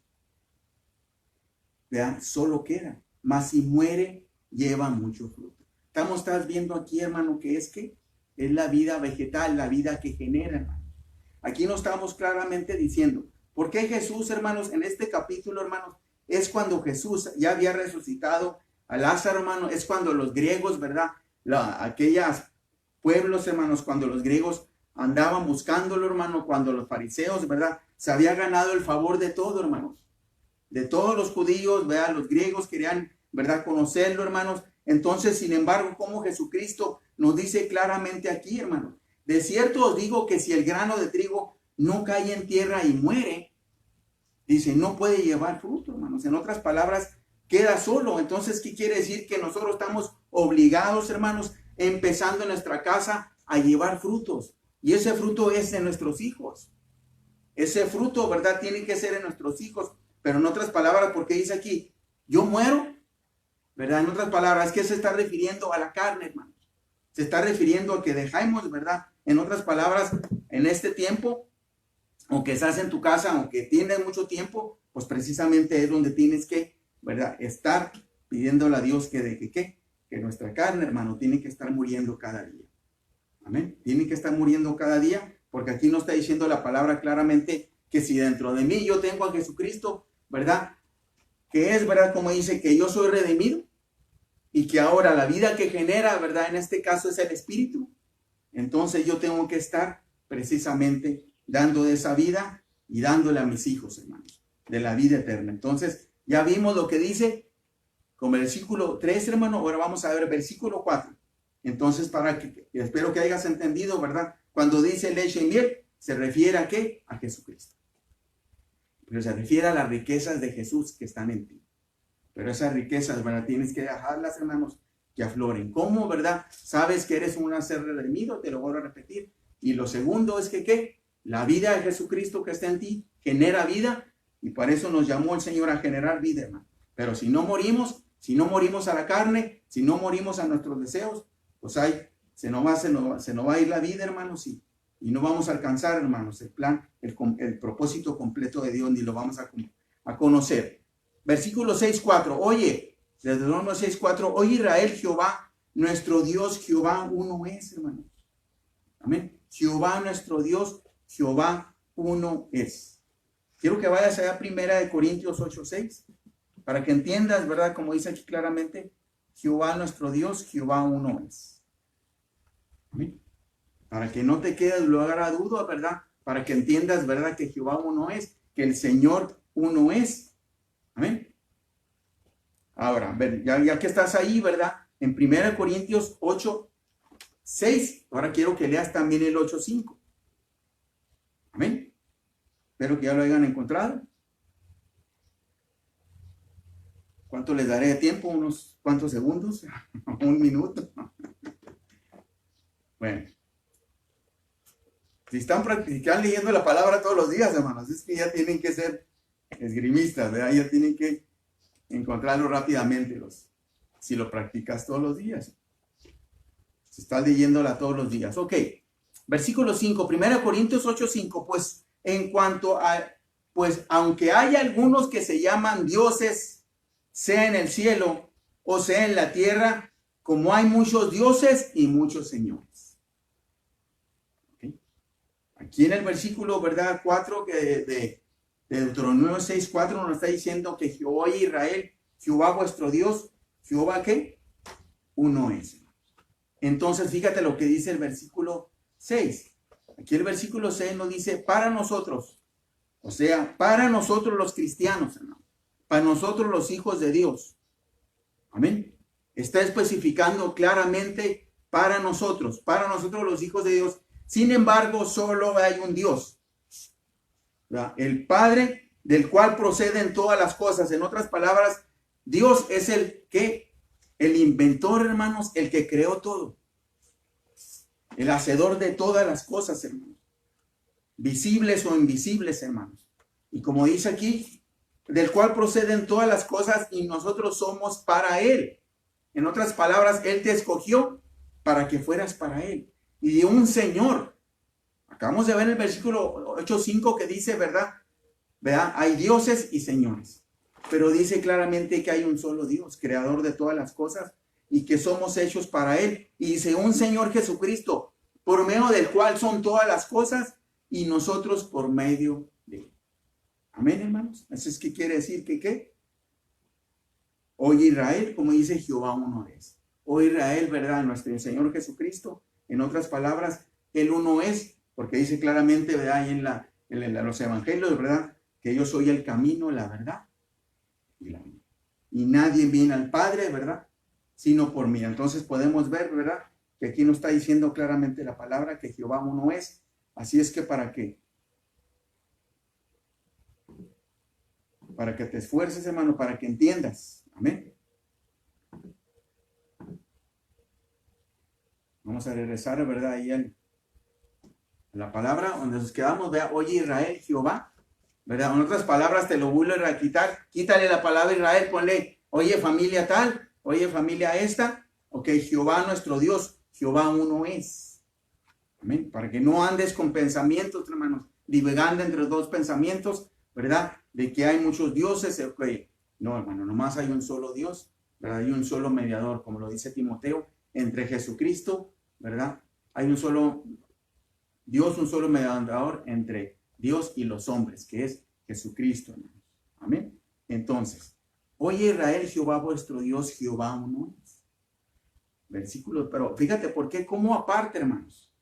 Speaker 2: ¿verdad? Solo queda, mas si muere, lleva mucho fruto. Estás viendo aquí, hermano, que es la vida vegetal, la vida que genera, hermano. Aquí nos estamos claramente diciendo, ¿por qué Jesús, hermanos, en este capítulo, hermanos, es cuando Jesús ya había resucitado a Lázaro, hermano? Es cuando los griegos, ¿verdad? Aquellos pueblos, hermanos, cuando los griegos andaban buscándolo, hermano, cuando los fariseos, ¿verdad? Se había ganado el favor de todo, hermanos. De todos los judíos, ¿verdad? Los griegos querían, ¿verdad? Conocerlo, hermanos. Entonces, sin embargo, como Jesucristo nos dice claramente aquí, hermanos, de cierto os digo que si el grano de trigo no cae en tierra y muere, dice, no puede llevar fruto, hermanos. En otras palabras, queda solo. Entonces, ¿qué quiere decir? Que nosotros estamos obligados, hermanos, empezando en nuestra casa a llevar frutos. Y ese fruto es de nuestros hijos. Ese fruto, ¿verdad? Tiene que ser en nuestros hijos. Pero en otras palabras, porque dice aquí, yo muero, ¿verdad? En otras palabras, ¿qué se está refiriendo? A la carne, hermanos. Se está refiriendo a que dejamos, ¿verdad? En otras palabras, en este tiempo, aunque estás en tu casa, aunque tienes mucho tiempo, pues precisamente es donde tienes que, ¿verdad? Estar pidiéndole a Dios que nuestra carne, hermano, tiene que estar muriendo cada día. Amén. Tiene que estar muriendo cada día, porque aquí nos está diciendo la palabra claramente que si dentro de mí yo tengo a Jesucristo, ¿verdad? Que es, ¿verdad? Como dice, que yo soy redimido y que ahora la vida que genera, ¿verdad? En este caso es el Espíritu. Entonces yo tengo que estar precisamente dando de esa vida y dándole a mis hijos, hermanos, de la vida eterna. Entonces ya vimos lo que dice con versículo 3, hermano. Ahora vamos a ver versículo 4. Entonces, espero que hayas entendido, ¿verdad? Cuando dice leche y miel, ¿se refiere a qué? A Jesucristo. Pero se refiere a las riquezas de Jesús que están en ti. Pero esas riquezas, ¿verdad? Tienes que dejarlas, hermanos, que afloren. ¿Cómo, verdad? Sabes que eres un ser redimido, te lo vuelvo a repetir. Y lo segundo es que, ¿qué? La vida de Jesucristo que está en ti genera vida y para eso nos llamó el Señor a generar vida, hermano. Pero si no morimos a la carne, si no morimos a nuestros deseos, pues se nos va a ir la vida, hermanos, y no vamos a alcanzar, hermanos, el plan, el propósito completo de Dios, ni lo vamos a conocer. Versículo 6:4. Oye, desde Deuteronomio 6:4, oye Israel, Jehová, nuestro Dios, Jehová uno es, hermanos. Amén. Jehová, nuestro Dios, Jehová uno es. Quiero que vayas allá primera de Corintios 8:6, para que entiendas, ¿verdad? Como dice aquí claramente, Jehová, nuestro Dios, Jehová uno es. Amén. Para que no te quedes lugar a duda, ¿verdad? Para que entiendas, ¿verdad? Que Jehová uno es, que el Señor uno es. Amén. Ahora, ya que estás ahí, ¿verdad? En 1 Corintios 8:6, ahora quiero que leas también el 8:5. Amén. Espero que ya lo hayan encontrado. ¿Cuánto les daré de tiempo? ¿Unos cuantos segundos? ¿Un minuto? Bueno. Si están leyendo la palabra todos los días, hermanos, es que ya tienen que ser esgrimistas, ¿verdad? Ya tienen que encontrarlo rápidamente, si lo practicas todos los días. Si estás leyéndola todos los días. Ok, versículo 5, 1 Corintios 8:5, pues en cuanto a, pues aunque hay algunos que se llaman dioses, sea en el cielo o sea en la tierra, como hay muchos dioses y muchos señores. Okay. Aquí en el versículo, ¿verdad? 4 de Deuteronomio 6:4 nos está diciendo que Jehová Israel, Jehová vuestro Dios, Jehová ¿qué? Uno es. Entonces, fíjate lo que dice el versículo 6. Aquí el versículo 6 nos dice, para nosotros, o sea, para nosotros los cristianos, hermano, para nosotros los hijos de Dios. Amén. Está especificando claramente para nosotros los hijos de Dios. Sin embargo, solo hay un Dios, ¿verdad? El Padre, del cual proceden todas las cosas. En otras palabras, Dios es el inventor, hermanos, el que creó todo. El hacedor de todas las cosas, hermanos. Visibles o invisibles, hermanos. Y como dice aquí, del cual proceden todas las cosas y nosotros somos para Él. En otras palabras, Él te escogió para que fueras para Él. Y de un Señor. Acabamos de ver en el versículo 8:5 que dice, ¿verdad? Hay dioses y señores. Pero dice claramente que hay un solo Dios, creador de todas las cosas, y que somos hechos para Él. Y dice un Señor Jesucristo, por medio del cual son todas las cosas, y nosotros por medio de Él. Amén, hermanos. Eso es que quiere decir que ¿qué? Hoy Israel, como dice Jehová uno es. Hoy Israel, ¿verdad? Nuestro Señor Jesucristo, en otras palabras, Él uno es, porque dice claramente, ¿verdad? Ahí en los evangelios, ¿verdad? Que yo soy el camino, la verdad y la vida. Y nadie viene al Padre, ¿verdad? Sino por mí. Entonces podemos ver, ¿verdad? Que aquí nos está diciendo claramente la palabra que Jehová uno es. Así es que para que te esfuerces, hermano, para que entiendas. Amén. Vamos a regresar, ¿verdad? Ahí a la palabra donde nos quedamos. Vea, oye Israel, Jehová, ¿verdad? En otras palabras, te lo vuelvo a quitar. Quítale la palabra Israel, ponle, oye familia tal, oye familia esta. Ok, Jehová nuestro Dios, Jehová uno es. Amén. Para que no andes con pensamientos, hermanos, divagando entre dos pensamientos, ¿verdad? De que hay muchos dioses. Okay. No, hermano, nomás hay un solo Dios, ¿verdad? Hay un solo mediador, como lo dice Timoteo, entre Jesucristo, ¿verdad? Hay un solo Dios, un solo mediador entre Dios y los hombres, que es Jesucristo, hermanos. Amén. Entonces, oye Israel, Jehová vuestro Dios, Jehová uno es. Versículos, pero fíjate por qué, cómo aparte, hermanos.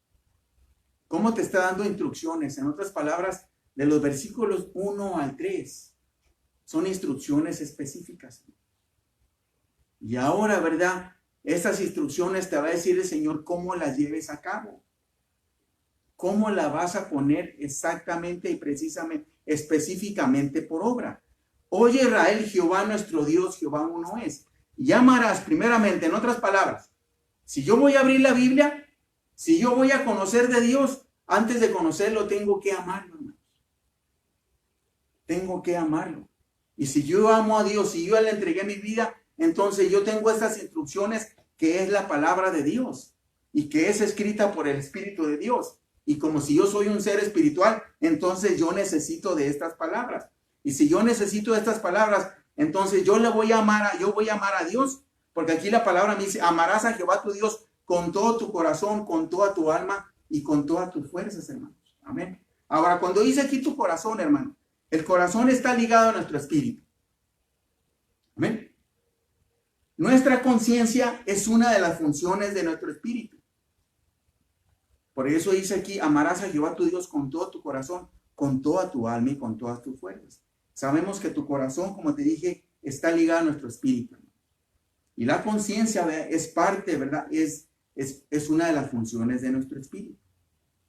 Speaker 2: Cómo te está dando instrucciones. En otras palabras, de los versículos 1 al 3, son instrucciones específicas. Y ahora, ¿verdad? Estas instrucciones te va a decir el Señor cómo las lleves a cabo. ¿Cómo la vas a poner exactamente y precisamente, específicamente por obra? Oye Israel, Jehová nuestro Dios, Jehová uno es. Llamarás primeramente, en otras palabras, si yo voy a abrir la Biblia, si yo voy a conocer de Dios, antes de conocerlo, tengo que amarlo, hermanos. Tengo que amarlo. Y si yo amo a Dios, si yo le entregué mi vida, entonces yo tengo estas instrucciones que es la palabra de Dios y que es escrita por el Espíritu de Dios. Y como si yo soy un ser espiritual, entonces yo necesito de estas palabras. Y si yo necesito de estas palabras, entonces yo voy a amar a Dios, porque aquí la palabra me dice, amarás a Jehová tu Dios con todo tu corazón, con toda tu alma y con todas tus fuerzas, hermanos. Amén. Ahora, cuando dice aquí tu corazón, hermano, el corazón está ligado a nuestro espíritu. Amén. Nuestra conciencia es una de las funciones de nuestro espíritu. Por eso dice aquí, amarás a Jehová tu Dios con todo tu corazón, con toda tu alma y con todas tus fuerzas. Sabemos que tu corazón, como te dije, está ligado a nuestro espíritu. Y la conciencia es parte, ¿verdad? Es una de las funciones de nuestro espíritu.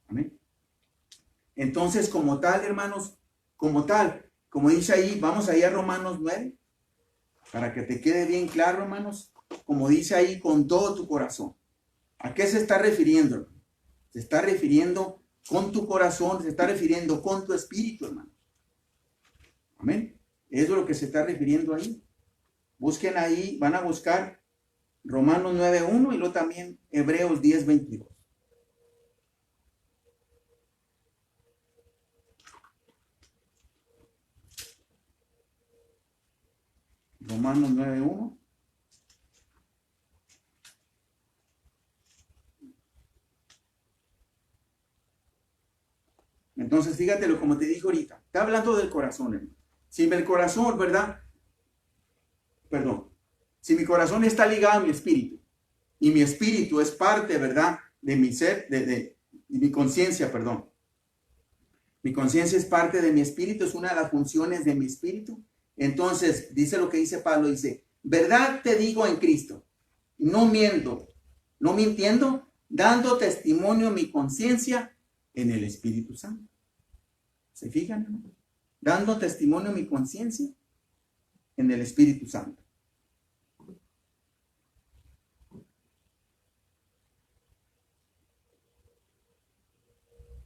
Speaker 2: Amén. Entonces, como tal, hermanos, como dice ahí, vamos ahí a Romanos 9, para que te quede bien claro, hermanos, como dice ahí, con todo tu corazón. ¿A qué se está refiriendo? Se está refiriendo con tu corazón, se está refiriendo con tu espíritu, hermano. Amén. Eso es lo que se está refiriendo ahí. Busquen ahí, van a buscar Romanos 9:1 y luego también Hebreos 10:22. Romanos 9:1. Entonces, fíjate como te dije ahorita. Está hablando del corazón, hermano. Si el corazón, ¿verdad? Perdón. Si mi corazón está ligado a mi espíritu y mi espíritu es parte, ¿verdad? De mi ser, de mi conciencia, perdón. Mi conciencia es parte de mi espíritu, es una de las funciones de mi espíritu. Entonces, dice lo que dice Pablo, dice, verdad te digo en Cristo, no miento, no mintiendo, dando testimonio a mi conciencia en el Espíritu Santo. ¿Se fijan, hermano? Dando testimonio a mi conciencia en el Espíritu Santo.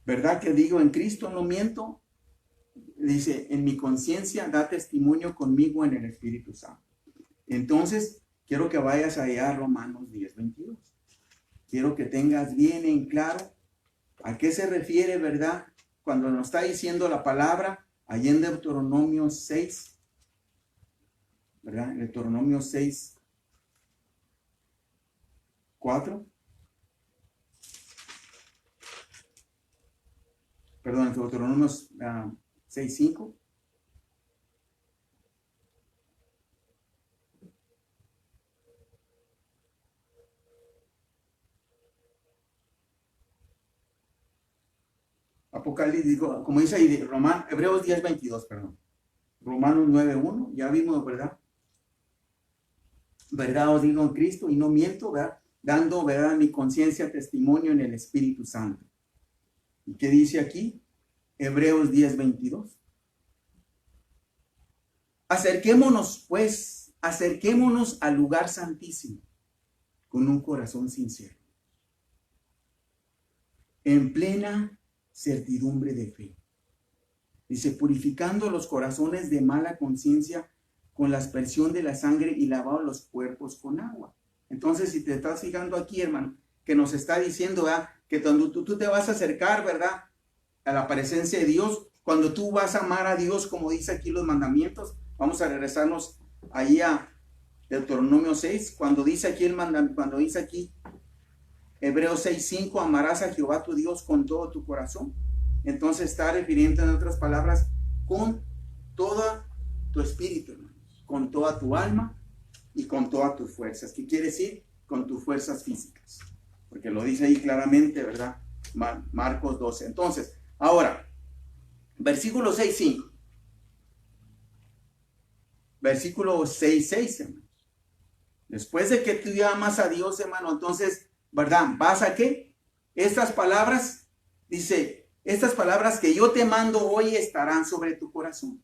Speaker 2: ¿Verdad que digo en Cristo, no miento? Dice, en mi conciencia da testimonio conmigo en el Espíritu Santo. Entonces, quiero que vayas allá a Romanos 10:22. Quiero que tengas bien en claro a qué se refiere, ¿verdad? Cuando nos está diciendo la palabra, allá en Deuteronomio 6, ¿verdad? En Deuteronomio 6:4. Perdón, en Deuteronomio 6:5. Apocalipsis, como dice ahí, Hebreos 10:22, perdón. Romanos 9:1, ya vimos, ¿verdad? Verdad os digo en Cristo y no miento, ¿verdad? Dando, ¿verdad? Mi conciencia testimonio en el Espíritu Santo. ¿Y qué dice aquí? Hebreos 10:22. Acerquémonos, pues, al lugar santísimo con un corazón sincero, en plena certidumbre de fe. Dice, purificando los corazones de mala conciencia con la aspersión de la sangre y lavado los cuerpos con agua. Entonces, si te estás fijando aquí, hermano, que nos está diciendo, ¿verdad? Que cuando tú te vas a acercar, ¿verdad? A la presencia de Dios, cuando tú vas a amar a Dios, como dice aquí los mandamientos, vamos a regresarnos ahí a Deuteronomio 6, cuando dice aquí cuando dice aquí Hebreos 6:5, amarás a Jehová tu Dios con todo tu corazón. Entonces está refiriendo, en otras palabras, con todo tu espíritu, hermanos, con toda tu alma y con todas tus fuerzas. ¿Qué quiere decir? Con tus fuerzas físicas. Porque lo dice ahí claramente, ¿verdad? Marcos 12. Entonces, ahora, versículo 6:5. Versículo 6:6, hermanos. Después de que tú amas a Dios, hermano, entonces, ¿verdad? ¿Vas a qué? Estas palabras, dice, estas palabras que yo te mando hoy estarán sobre tu corazón.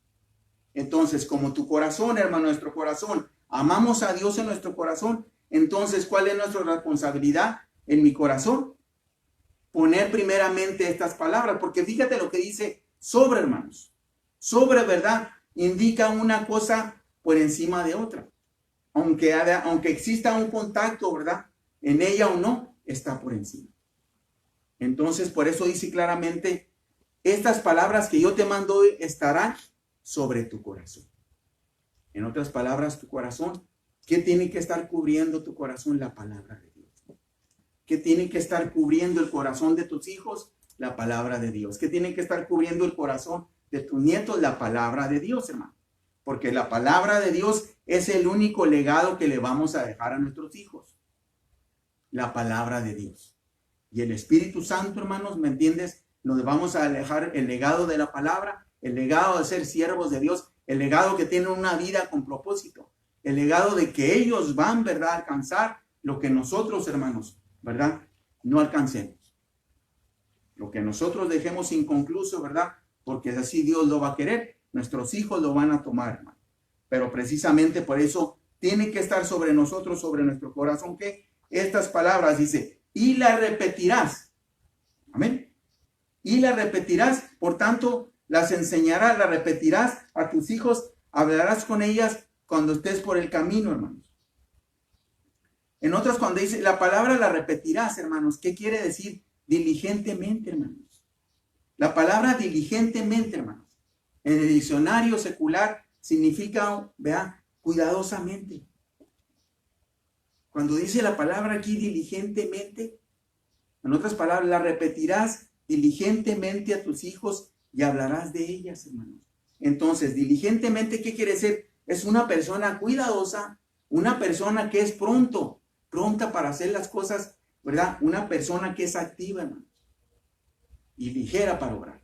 Speaker 2: Entonces, como tu corazón, hermano, nuestro corazón, amamos a Dios en nuestro corazón, entonces, ¿cuál es nuestra responsabilidad en mi corazón? poner primeramente estas palabras, porque fíjate lo que dice sobre, hermanos. Sobre, ¿verdad? Indica una cosa por encima de otra. Aunque exista un contacto, ¿verdad? En ella o no, está por encima. Entonces, por eso dice claramente, estas palabras que yo te mando hoy estarán sobre tu corazón. En otras palabras, tu corazón, ¿qué tiene que estar cubriendo tu corazón? La palabra de Dios. ¿Qué tiene que estar cubriendo el corazón de tus hijos? La palabra de Dios. ¿Qué tiene que estar cubriendo el corazón de tus nietos? La palabra de Dios, hermano. Porque la palabra de Dios es el único legado que le vamos a dejar a nuestros hijos. La palabra de Dios. Y el Espíritu Santo, hermanos, ¿me entiendes? Nos vamos a dejar el legado de la palabra, el legado de ser siervos de Dios, el legado que tienen una vida con propósito, el legado de que ellos van, ¿verdad?, a alcanzar lo que nosotros, hermanos, ¿verdad?, no alcancemos. Lo que nosotros dejemos inconcluso, ¿verdad?, porque así Dios lo va a querer. Nuestros hijos lo van a tomar, hermano. Pero precisamente por eso tiene que estar sobre nosotros, sobre nuestro corazón, que estas palabras dice, y las repetirás. Amén. Y las repetirás, por tanto, las enseñarás, las repetirás a tus hijos, hablarás con ellas cuando estés por el camino, hermanos. En otras, cuando dice la palabra la repetirás, hermanos, ¿qué quiere decir? Diligentemente, hermanos. La palabra diligentemente, hermanos, en el diccionario secular significa, vea, cuidadosamente. Cuando dice la palabra aquí diligentemente, en otras palabras, la repetirás diligentemente a tus hijos y hablarás de ellas, hermanos. Entonces, diligentemente, ¿qué quiere decir? Es una persona cuidadosa, una persona que es pronta para hacer las cosas, ¿verdad? Una persona que es activa, hermanos. Y ligera para obrar.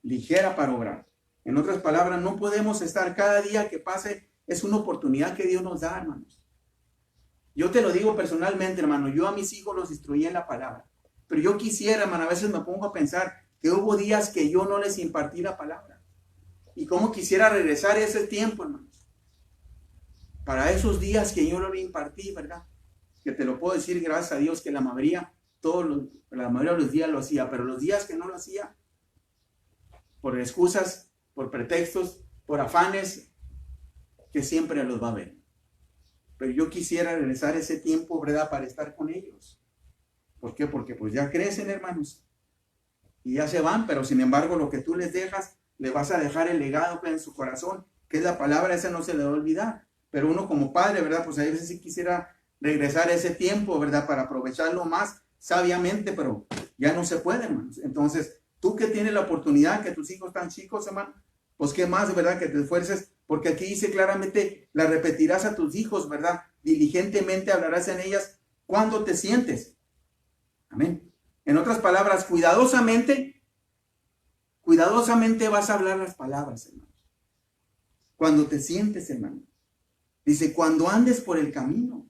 Speaker 2: Ligera para obrar. En otras palabras, no podemos estar cada día que pase, es una oportunidad que Dios nos da, hermanos. Yo te lo digo personalmente, hermano, yo a mis hijos los instruí en la palabra. Pero yo quisiera, hermano, a veces me pongo a pensar que hubo días que yo no les impartí la palabra. Y cómo quisiera regresar ese tiempo, hermanos. Para esos días que yo no le impartí, ¿verdad? Que te lo puedo decir, gracias a Dios, que la mayoría de los días lo hacía. Pero los días que no lo hacía, por excusas, por pretextos, por afanes, que siempre los va a ver. Pero yo quisiera regresar ese tiempo, ¿verdad? Para estar con ellos. ¿Por qué? Porque pues ya crecen, hermanos. Y ya se van, pero sin embargo lo que tú les dejas, le vas a dejar el legado en su corazón, que es la palabra, esa no se le va a olvidar. Pero uno como padre, ¿verdad? Pues a veces sí quisiera regresar ese tiempo, ¿verdad? Para aprovecharlo más sabiamente, pero ya no se puede, hermanos. Entonces, tú que tienes la oportunidad, que tus hijos están chicos, hermano, pues qué más, ¿verdad? Que te esfuerces, porque aquí dice claramente, la repetirás a tus hijos, ¿verdad? Diligentemente hablarás en ellas cuando te sientes. Amén. En otras palabras, cuidadosamente vas a hablar las palabras, hermanos. Cuando te sientes, hermano. Dice, cuando andes por el camino.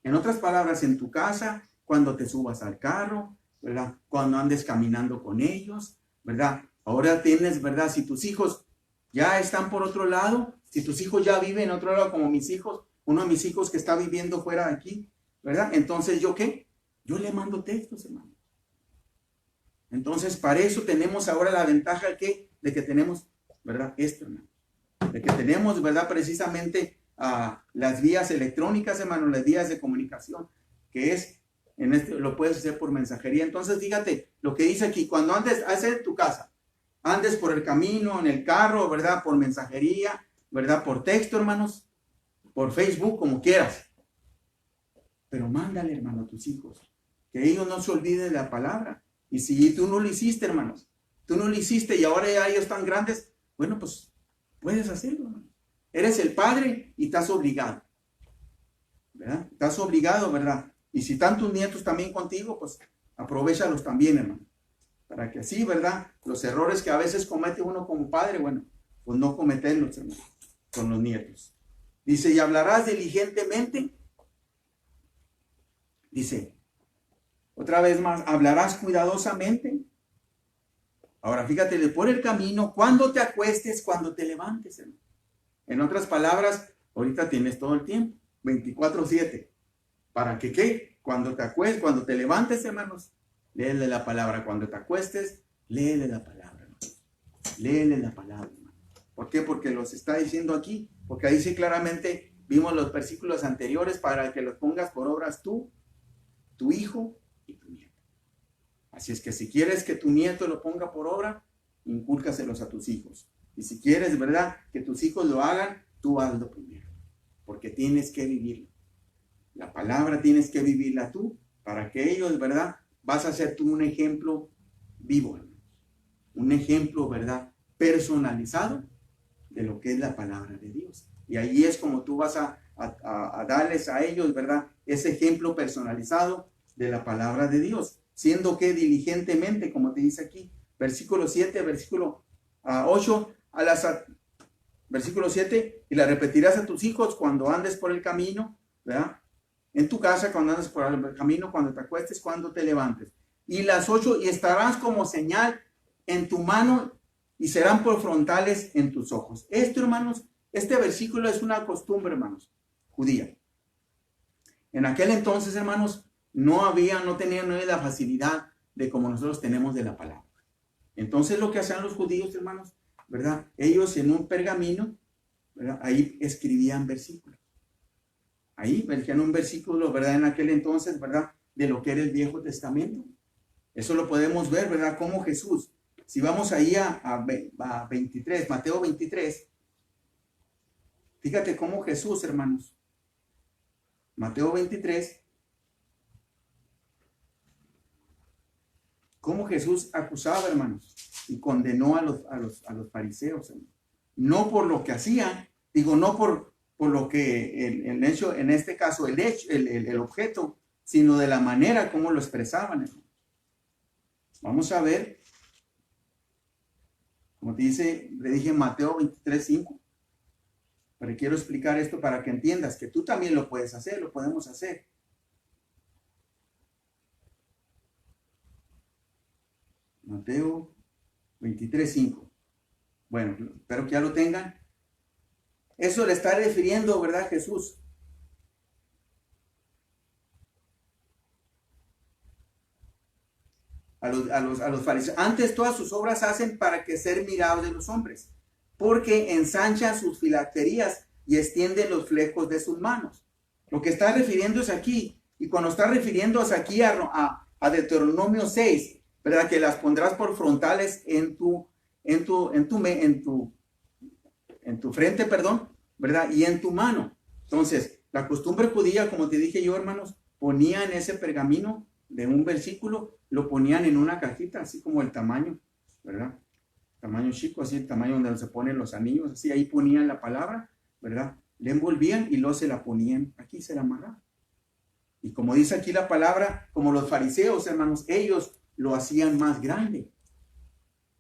Speaker 2: En otras palabras, en tu casa, cuando te subas al carro, ¿verdad? Cuando andes caminando con ellos, ¿verdad? Ahora tienes, ¿verdad? Si tus hijos ya están por otro lado, si tus hijos ya viven en otro lado, como mis hijos, uno de mis hijos que está viviendo fuera de aquí, ¿verdad? Entonces, ¿yo qué? Yo le mando textos, hermano. Entonces, para eso tenemos ahora la ventaja de que tenemos, ¿verdad? Esto, hermano. De que tenemos, ¿verdad? Precisamente las vías electrónicas, hermano, las vías de comunicación, que es, lo puedes hacer por mensajería. Entonces, fíjate lo que dice aquí, cuando andes, haces en tu casa, andes por el camino, en el carro, ¿verdad? Por mensajería, ¿verdad? Por texto, hermanos, por Facebook, como quieras. Pero mándale, hermano, a tus hijos, que ellos no se olviden de la palabra. Y si tú no lo hiciste, hermanos, tú no lo hiciste y ahora ya ellos están grandes, bueno, pues puedes hacerlo, hermano. Eres el padre y estás obligado, ¿verdad? Estás obligado, ¿verdad? Y si están tus nietos también contigo, pues aprovéchalos también, hermano. Para que así, ¿verdad? Los errores que a veces comete uno como padre, bueno, pues no cometerlos, hermano, con los nietos. Dice, y hablarás diligentemente. Dice, otra vez más, hablarás cuidadosamente. Ahora fíjate, por el camino, cuando te acuestes, cuando te levantes, hermano. En otras palabras, ahorita tienes todo el tiempo, 24/7. ¿Para que qué? Cuando te acuestes, cuando te levantes, hermanos, Léele la palabra. Cuando te acuestes, léele la palabra, hermano. Léele la palabra, hermano. ¿Por qué? Porque los está diciendo aquí. Porque ahí sí claramente vimos los versículos anteriores para que los pongas por obras tú, tu hijo y tu nieto. Así es que si quieres que tu nieto lo ponga por obra, incúlcaselos a tus hijos. Y si quieres, ¿verdad?, que tus hijos lo hagan, tú hazlo primero. Porque tienes que vivirlo. La palabra tienes que vivirla tú para que ellos, ¿verdad?, vas a ser tú un ejemplo vivo, hermano. Un ejemplo, ¿verdad?, personalizado de lo que es la palabra de Dios. Y ahí es como tú vas a darles a ellos, ¿verdad?, ese ejemplo personalizado de la palabra de Dios. Siendo que diligentemente, como te dice aquí, versículo 7, versículo 8, versículo 7, y la repetirás a tus hijos cuando andes por el camino, ¿verdad?, en tu casa, cuando andes por el camino, cuando te acuestes, cuando te levantes. Y las 8, y estarás como señal en tu mano y serán por frontales en tus ojos. Esto, hermanos, este versículo es una costumbre, hermanos, judía. En aquel entonces, hermanos, no tenían la facilidad de como nosotros tenemos de la palabra. Entonces lo que hacían los judíos, hermanos, ¿verdad?, ellos en un pergamino, ¿verdad?, ahí escribían versículos. Ahí veían un versículo, ¿verdad?, en aquel entonces, ¿verdad?, de lo que era el Viejo Testamento. Eso lo podemos ver, ¿verdad?, como Jesús. Si vamos ahí a 23, Mateo 23, fíjate cómo Jesús, hermanos, Mateo 23, cómo Jesús acusaba, hermanos, y condenó a los fariseos, hermanos. No por lo que hacían, no por lo que el hecho, en este caso, el objeto, sino de la manera como lo expresaban, hermanos. Vamos a ver, como te dice, le dije en Mateo 23, 5, pero quiero explicar esto para que entiendas que tú también lo puedes hacer, lo podemos hacer. Mateo 23, 5. Bueno, espero que ya lo tengan. Eso le está refiriendo, ¿verdad, Jesús? A los fariseos. Antes todas sus obras hacen para que ser mirados de los hombres, porque ensanchan sus filacterías y extienden los flecos de sus manos. Lo que está refiriendo es aquí, y cuando está refiriéndose aquí a Deuteronomio 6, ¿verdad?, que las pondrás por frontales en tu frente, perdón, ¿verdad?, y en tu mano. Entonces, la costumbre judía, como te dije yo, hermanos, ponían ese pergamino de un versículo, lo ponían en una cajita, así como el tamaño, ¿verdad?, tamaño chico, así el tamaño donde se ponen los anillos, así ahí ponían la palabra, ¿verdad?, le envolvían y luego se la ponían aquí, se la amarraban. Y como dice aquí la palabra, como los fariseos, hermanos, ellos lo hacían más grande.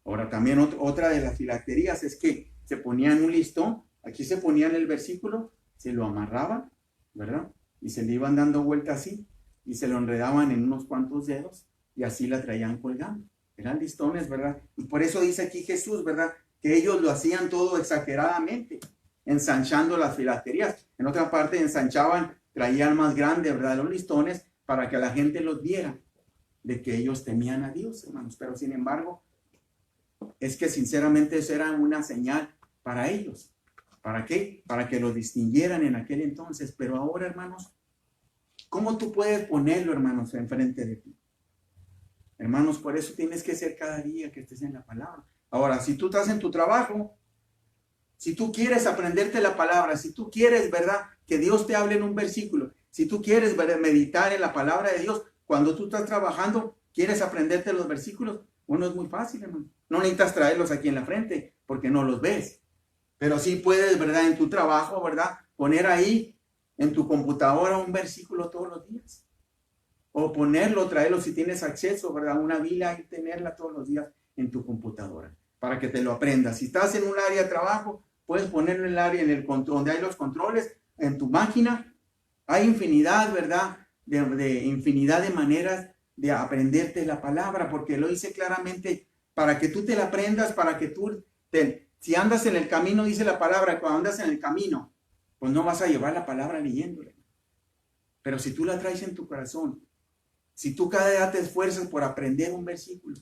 Speaker 2: Ahora también otra de las filacterías es que se ponían un listón, aquí se ponían el versículo, se lo amarraban, ¿verdad?, y se le iban dando vuelta así, y se lo enredaban en unos cuantos dedos, y así la traían colgando. Eran listones, ¿verdad? Y por eso dice aquí Jesús, ¿verdad?, que ellos lo hacían todo exageradamente, ensanchando las filacterías. En otra parte ensanchaban, traían más grande, ¿verdad?, los listones, para que la gente los viera, de que ellos temían a Dios, hermanos. Pero sin embargo, es que sinceramente eso era una señal para ellos. ¿Para qué? Para que los distinguieran en aquel entonces. Pero ahora, hermanos, ¿cómo tú puedes ponerlo, hermanos, enfrente de ti? Hermanos, por eso tienes que ser cada día que estés en la palabra. Ahora, si tú estás en tu trabajo, si tú quieres aprenderte la palabra, si tú quieres, ¿verdad?, que Dios te hable en un versículo, si tú quieres, ¿verdad?, meditar en la palabra de Dios, cuando tú estás trabajando, quieres aprenderte los versículos, bueno, es muy fácil, hermano. No necesitas traerlos aquí en la frente, porque no los ves. Pero sí puedes, ¿verdad?, en tu trabajo, ¿verdad?, poner ahí en tu computadora un versículo todos los días. O ponerlo, traerlo si tienes acceso, ¿verdad?, una Biblia y tenerla todos los días en tu computadora, para que te lo aprendas. Si estás en un área de trabajo, puedes ponerlo en el área, en el control, donde hay los controles, en tu máquina. Hay infinidad, ¿verdad?, de infinidad de maneras de aprenderte la palabra, porque lo dice claramente, para que tú te la aprendas, para que tú, si andas en el camino, dice la palabra, cuando andas en el camino, pues no vas a llevar la palabra leyéndola. Pero si tú la traes en tu corazón, Si tú cada día te esfuerzas por aprender un versículo,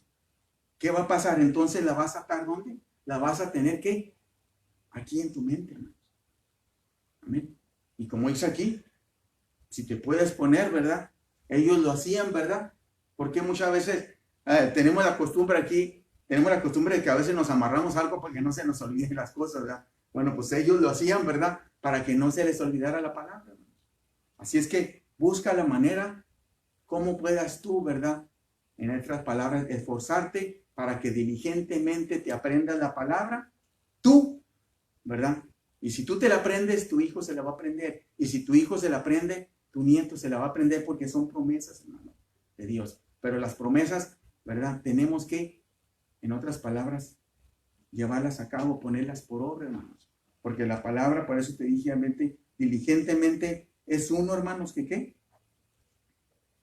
Speaker 2: ¿qué va a pasar? Entonces la vas a estar ¿dónde? La vas a tener que aquí en tu mente, hermanos. Amén. Y como dice aquí, si te puedes poner, ¿verdad? Ellos lo hacían, ¿verdad? Porque muchas veces tenemos la costumbre aquí, tenemos la costumbre de que a veces nos amarramos algo para que no se nos olviden las cosas, ¿verdad? Bueno, pues ellos lo hacían, ¿verdad? Para que no se les olvidara la palabra, hermanos. Así es que busca la manera, cómo puedas tú, ¿verdad? En otras palabras, esforzarte para que diligentemente te aprendas la palabra, tú, ¿verdad? Y si tú te la aprendes, tu hijo se la va a aprender. Y si tu hijo se la aprende, tu nieto se la va a aprender, porque son promesas, hermano, de Dios. Pero las promesas, ¿verdad? Tenemos que, en otras palabras, llevarlas a cabo, ponerlas por obra, hermanos. Porque la palabra, por eso te dije, diligentemente, es uno, hermanos, que ¿qué?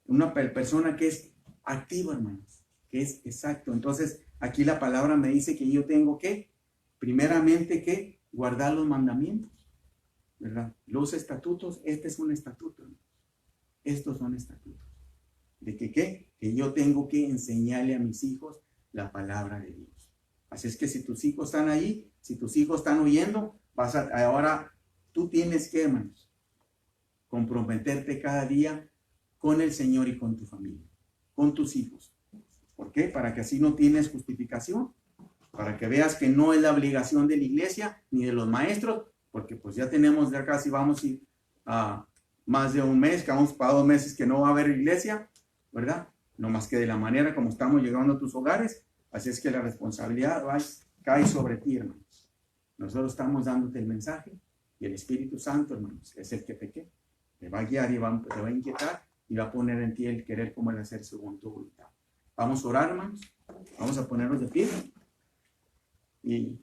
Speaker 2: Una persona que es activa, hermanos, que es exacto. Entonces, aquí la palabra me dice que yo tengo que, primeramente, que guardar los mandamientos, ¿verdad? Los estatutos, este es un estatuto, hermanos. Estos son estatutos. ¿De que qué? Que yo tengo que enseñarle a mis hijos la palabra de Dios. Así es que si tus hijos están ahí, si tus hijos están oyendo, ahora tú tienes que, hermanos, comprometerte cada día con el Señor y con tu familia, con tus hijos. ¿Por qué? Para que así no tienes justificación, para que veas que no es la obligación de la iglesia ni de los maestros, porque pues ya tenemos, ya casi vamos a más de un mes, que vamos para 2 meses que no va a haber iglesia, ¿verdad? No más que de la manera como estamos llegando a tus hogares. Así es que la responsabilidad cae sobre ti, hermanos. Nosotros estamos dándote el mensaje y el Espíritu Santo, hermanos, es el que te va a guiar y te va a inquietar y va a poner en ti el querer como el hacer según tu voluntad. Vamos a orar, hermanos. Vamos a ponernos de pie. Y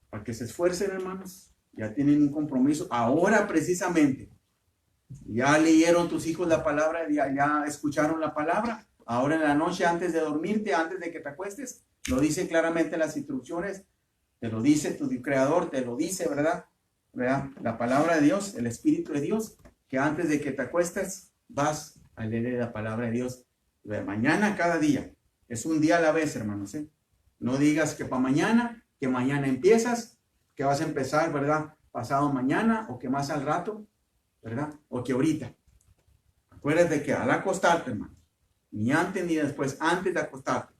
Speaker 2: para que se esfuercen, hermanos, ya tienen un compromiso. Ahora precisamente, ya leyeron tus hijos la palabra, ya escucharon la palabra. Ahora en la noche, antes de dormirte, antes de que te acuestes, lo dice claramente las instrucciones, te lo dice tu Creador, te lo dice, ¿verdad? La palabra de Dios, el Espíritu de Dios, que antes de que te acuestes, vas a leer la palabra de Dios. De mañana, cada día. Es un día a la vez, hermanos, ¿eh? No digas que para mañana, que mañana empiezas, que vas a empezar, ¿verdad? Pasado mañana, o que más al rato, ¿verdad? O que ahorita. Acuérdate que al acostarte, hermano, ni antes ni después, antes de acostarte,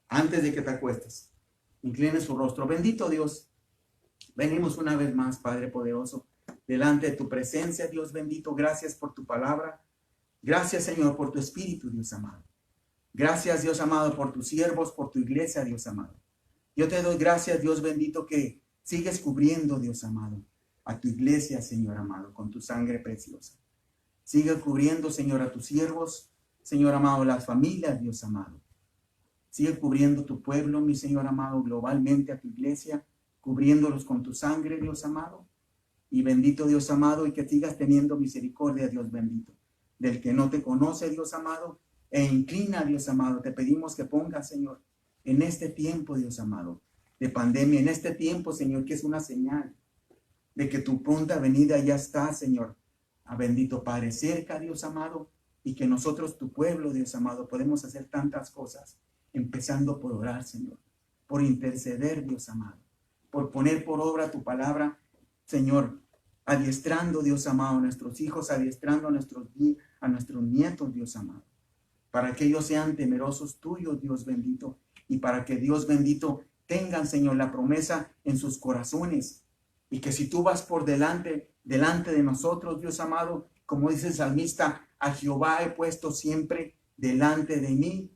Speaker 2: antes de que te acuestes, incline su rostro. Bendito Dios, venimos una vez más, Padre poderoso, delante de tu presencia, Dios bendito. Gracias por tu palabra. Gracias, Señor, por tu Espíritu, Dios amado. Gracias, Dios amado, por tus siervos, por tu iglesia, Dios amado. Yo te doy gracias, Dios bendito, que sigues cubriendo, Dios amado, a tu iglesia, Señor amado, con tu sangre preciosa. Sigue cubriendo, Señor, a tus siervos, Señor amado, las familias, Dios amado. Sigue cubriendo tu pueblo, mi Señor amado, globalmente a tu iglesia, cubriéndolos con tu sangre, Dios amado. Y bendito Dios amado, y que sigas teniendo misericordia, Dios bendito, del que no te conoce, Dios amado, e inclina, Dios amado. Te pedimos que pongas, Señor, en este tiempo, Dios amado, de pandemia, en este tiempo, Señor, que es una señal de que tu pronta venida ya está, Señor, a bendito Padre, cerca, Dios amado, y que nosotros, tu pueblo, Dios amado, podemos hacer tantas cosas, empezando por orar, Señor, por interceder, Dios amado, por poner por obra tu palabra, Señor, adiestrando, Dios amado, a nuestros hijos, adiestrando a nuestros nietos, Dios amado, para que ellos sean temerosos tuyos, Dios bendito, y para que Dios bendito tengan, Señor, la promesa en sus corazones, y que si tú vas por delante de nosotros, Dios amado, como dice el salmista, a Jehová he puesto siempre delante de mí,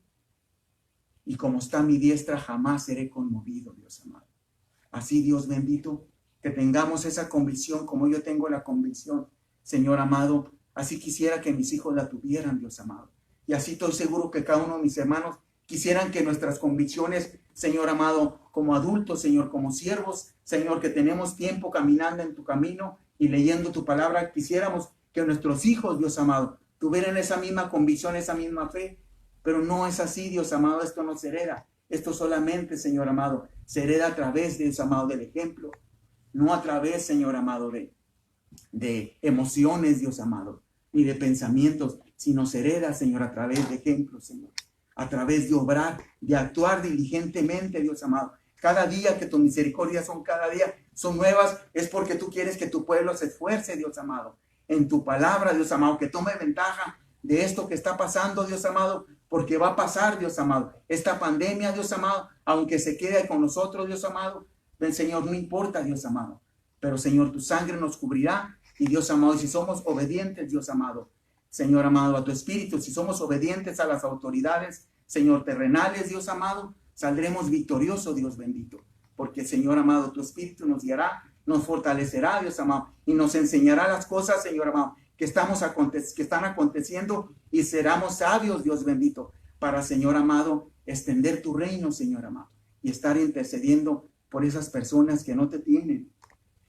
Speaker 2: y como está mi diestra, jamás seré conmovido, Dios amado. Así, Dios bendito, que tengamos esa convicción como yo tengo la convicción, Señor amado. Así quisiera que mis hijos la tuvieran, Dios amado. Y así estoy seguro que cada uno de mis hermanos quisieran que nuestras convicciones, Señor amado, como adultos, Señor, como siervos, Señor, que tenemos tiempo caminando en tu camino y leyendo tu palabra, quisiéramos que nuestros hijos, Dios amado, tuvieran esa misma convicción, esa misma fe. Pero no es así, Dios amado, esto no se hereda. Esto solamente, Señor amado, se hereda a través, Dios amado, del ejemplo. No a través, Señor amado, de emociones, Dios amado. ni de pensamientos, sino se hereda, Señor, a través de ejemplos, Señor, a través de obrar, de actuar diligentemente, Dios amado. Cada día que tus misericordias son cada día, son nuevas, es porque tú quieres que tu pueblo se esfuerce, Dios amado, en tu palabra, Dios amado, que tome ventaja de esto que está pasando, Dios amado, porque va a pasar, Dios amado. Esta pandemia, Dios amado, aunque se quede con nosotros, Dios amado, el Señor, no importa, Dios amado. Pero, Señor, tu sangre nos cubrirá. Y, Dios amado, y si somos obedientes, Dios amado, Señor amado, a tu Espíritu, si somos obedientes a las autoridades, Señor, terrenales, Dios amado, saldremos victoriosos, Dios bendito. Porque, Señor amado, tu Espíritu nos guiará, nos fortalecerá, Dios amado, y nos enseñará las cosas, Señor amado, que están aconteciendo, y seremos sabios, Dios bendito, para, Señor amado, extender tu reino, Señor amado, y estar intercediendo por esas personas que no te tienen,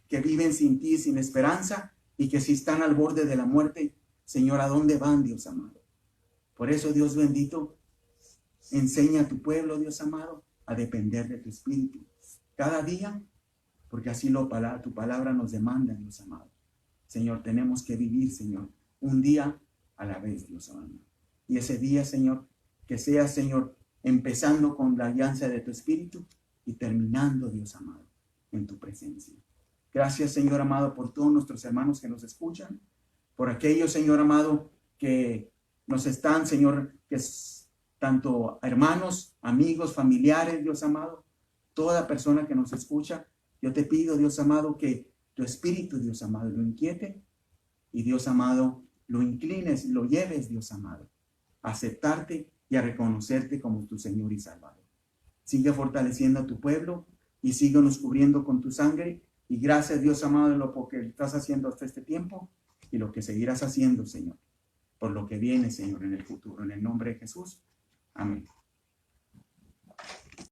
Speaker 2: que viven sin ti, sin esperanza, y que si están al borde de la muerte, Señor, ¿a dónde van, Dios amado? Por eso, Dios bendito, enseña a tu pueblo, Dios amado, a depender de tu Espíritu cada día, porque así tu palabra nos demanda, Dios amado. Señor, tenemos que vivir, Señor, un día a la vez, Dios amado. Y ese día, Señor, que sea, Señor, empezando con la alianza de tu Espíritu y terminando, Dios amado, en tu presencia. Gracias, Señor amado, por todos nuestros hermanos que nos escuchan, por aquellos, Señor amado, que nos están, Señor, que es tanto hermanos, amigos, familiares, Dios amado, toda persona que nos escucha, yo te pido, Dios amado, que tu Espíritu, Dios amado, lo inquiete y, Dios amado, lo inclines, lo lleves, Dios amado, a aceptarte y a reconocerte como tu Señor y Salvador. Sigue fortaleciendo a tu pueblo y síguenos cubriendo con tu sangre. Y gracias, Dios amado, en lo que estás haciendo hasta este tiempo y lo que seguirás haciendo, Señor, por lo que viene, Señor, en el futuro. En el nombre de Jesús. Amén.